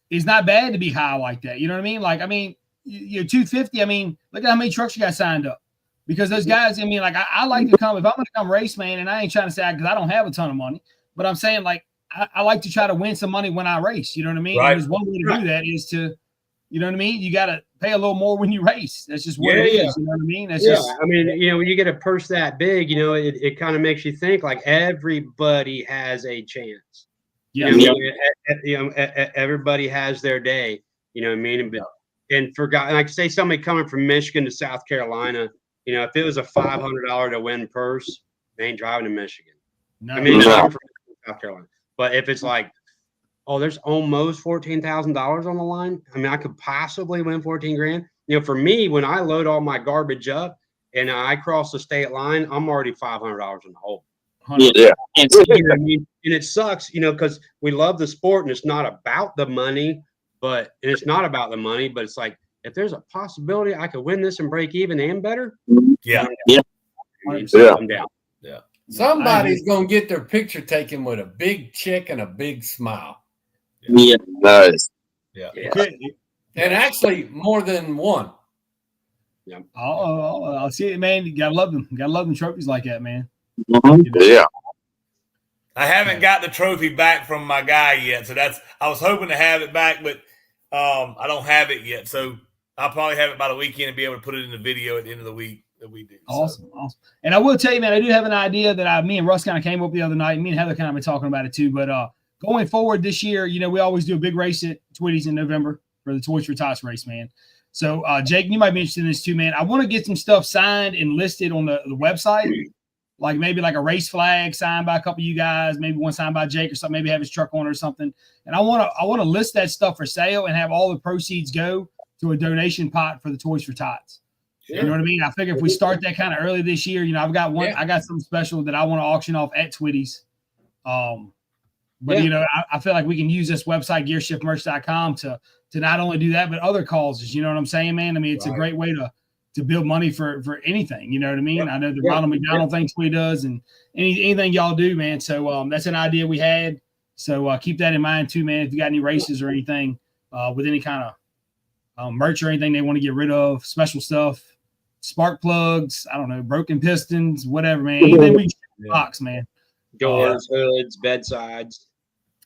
is not bad to be high like that. You know what I mean? Like, I mean, you're $250. I mean, look at how many trucks you got signed up. Because those guys, I mean, like I like to come if I'm going to come race, man. And I ain't trying to say because I don't have a ton of money, but I'm saying like I like to try to win some money when I race. You know what I mean? Right. And there's one way to do that is to, you know what I mean? You got to pay a little more when you race. That's just what it is. You know what I mean? That's just. I mean, when you get a purse that big, it kind of makes you think like everybody has a chance. Everybody has their day. You know what I mean? And like say somebody coming from Michigan to South Carolina, if it was a $500 to win purse, they ain't driving to Michigan. No. I mean, from South Carolina. But if it's like, oh, there's almost $14,000 on the line. I mean, I could possibly win 14 grand. For me, when I load all my garbage up and I cross the state line, I'm already $500 in the hole. Yeah. And it sucks, because we love the sport and it's not about the money, but it's like, if there's a possibility I could win this and break even and better. Yeah. I'm down. Yeah. Somebody's going to get their picture taken with a big chick and a big smile. Yeah. Nice. Yeah. And actually more than one. Yeah. I'll see it, man. You gotta love them. You gotta love them trophies like that, man. Yeah. I haven't got the trophy back from my guy yet, so I was hoping to have it back, but I don't have it yet. So I'll probably have it by the weekend and be able to put it in the video at the end of the week that we do. Awesome. And I will tell you, man, I do have an idea that me and Russ kind of came up the other night. And me and Heather kind of been talking about it too. But going forward this year, we always do a big race at Twitty's in November for the Toys for Tots race, man. So Jake, you might be interested in this too, man. I want to get some stuff signed and listed on the website. Like maybe like a race flag signed by a couple of you guys, maybe one signed by Jake or something, maybe have his truck on or something. And I want to list that stuff for sale and have all the proceeds go to a donation pot for the Toys for Tots. Sure. You know what I mean? I figure if we start that kind of early this year, I've got one, I got something special that I want to auction off at Twitty's. But I feel like we can use this website, gearshiftmerch.com, to not only do that, but other causes. You know what I'm saying, man? I mean, it's a great way to build money for anything. You know what I mean? Yep. I know the Ronald McDonald thing Tweet does, and anything y'all do, man. So that's an idea we had. So keep that in mind too, man. If you got any races or anything with any kind of merch or anything they want to get rid of, special stuff, spark plugs, I don't know, broken pistons, whatever, man. Anything we can box, man. Doors, hoods, bedsides.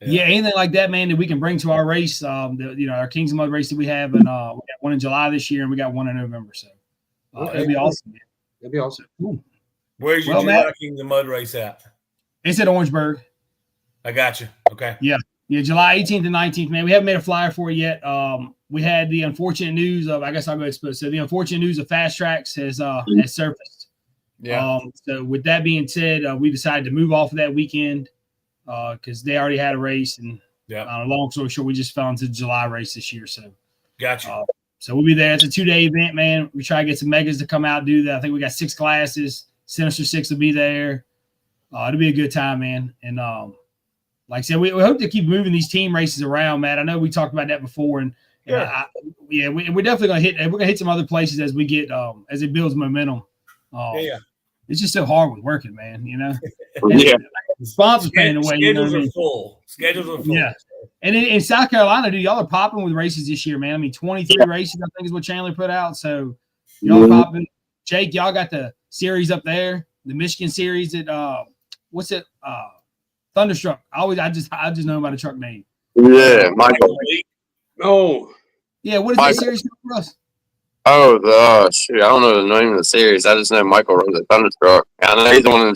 Yeah, anything like that, man, that we can bring to our race. Our Kings of Mud race that we have, and we got one in July this year, and we got one in November. So that'd be awesome, man. That'd be awesome. Cool. Where's your July Kings of Mud race at? It's at Orangeburg. I got you. Okay. Yeah, July 18th and 19th, man. We haven't made a flyer for it yet. We had the unfortunate news of, I guess I'll go expose. So the unfortunate news of Fast Tracks has surfaced. Yeah. So with that being said, we decided to move off of that weekend because they already had a race, and long story short, we just fell into the July race this year. So gotcha. So we'll be there. It's a 2-day event, man. We try to get some megas to come out and do that. I think we got 6 classes. Sinister 6 will be there. It'll be a good time, man. And like I said, we hope to keep moving these team races around, Matt. I know we talked about that before, and we're definitely gonna hit. We're gonna hit some other places as we get as it builds momentum. It's just so hard with working, man. The sponsors paying the way. Schedules are full. Yeah. And in South Carolina, dude, y'all are popping with races this year, man. I mean, 23 races, I think, is what Chandler put out. So y'all are popping. Jake, y'all got the series up there, the Michigan series at what's it? Thunderstruck. I just know about a truck name. Yeah, Michael. Oh. Yeah, what is that series for us? Oh, shoot. I don't know the name of the series. I just know Michael runs a Thunder truck. I know he's the one in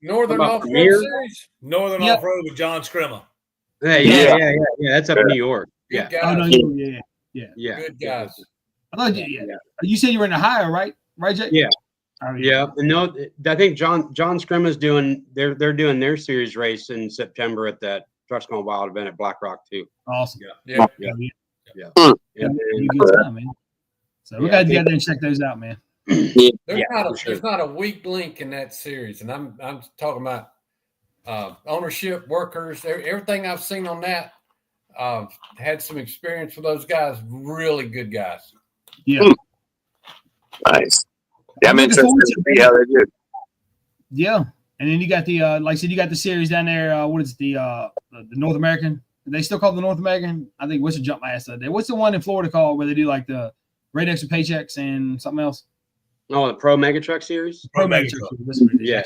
Northern About Off-Road Premier? Series. Northern Yep. Off Road with John Scrimmer. Yeah. That's up in New York. Good Yeah. Oh no, guys. Yeah. Good guys. I thought you said you were in Ohio, right? Right, Jake? Yeah. Oh, Yeah. And no, I think John Scrimma's doing they're doing their series race in September at that Trucks Gone Wild event at Black Rock too. Awesome. Yeah. Yeah. Yeah, And be a good time, man. So we Yeah, got I to think- get there and check those out, man. There's not a weak link in that series, and I'm talking about ownership, workers, everything I've seen on that. Had some experience with those guys. Really good guys. Yeah. Nice. Yeah, I'm looking interested forward to to see how they do. Yeah. And then you got the like I said, you got the series down there. What is it, the North American? They still call it the North American? I think Whistle jumped my ass that day. What's the one in Florida called where they do like the great extra paychecks and something else? Oh, the Pro Mega Truck Series? Pro Mega Mega Truck. Truck. That's what it is. Yeah.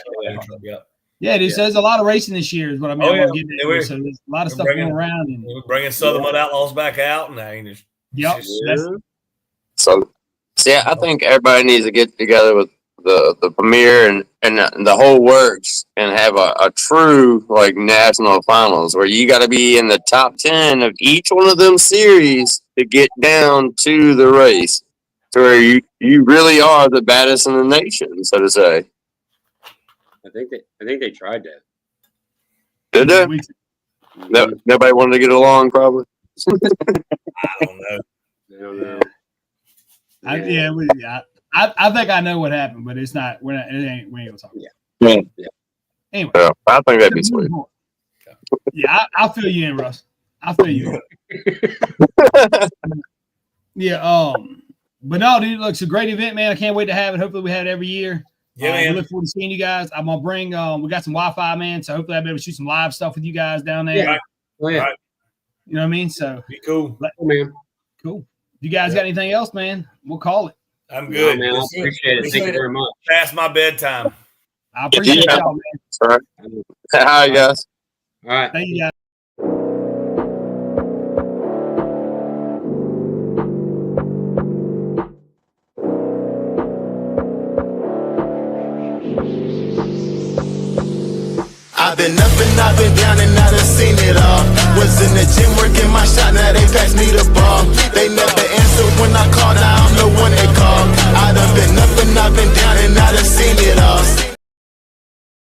Yeah. Yeah, dude. So there's a lot of racing this year, is what I mean. Oh, I'm yeah. getting Yeah, at. we're- So there's a lot of we're stuff bringing- going around. And We're bringing Southern Mud Outlaws back out, and I just yep, that's So yeah, I think everybody needs to get together with the Premier and the whole works and have a true like national finals where you got to be in the top 10 of each one of them series to get down to the race, to where you really are the baddest in the nation, so to say. I think they tried that. Did they? No, nobody wanted to get along, probably. I don't know. I don't know. I think I know what happened, but it's not. We ain't gonna talk about Yeah. Anyway, Yeah, I think that'd be sweet. Yeah, I'll fill you in, Russ. I'll fill you in. Yeah. But no, dude, look, it's a great event, man. I can't wait to have it. Hopefully, we have it every year. Yeah, We man. look forward to seeing you guys. I'm gonna bring. We got some Wi-Fi, man. So hopefully, I'll be able to shoot some live stuff with you guys down there. Right. Oh, yeah. Right. You know what I mean? So Be cool. Oh, man. cool. If you guys got anything else, man, we'll call it. I'm No, good. man, I It's appreciate it. Thank you very much. past my bedtime. I appreciate Yeah. y'all, man. All right. Hi, guys. All right. Thank you, guys. I've been up and I've been down and I done seen it all. Was in the gym working my shot, now they pass me the ball.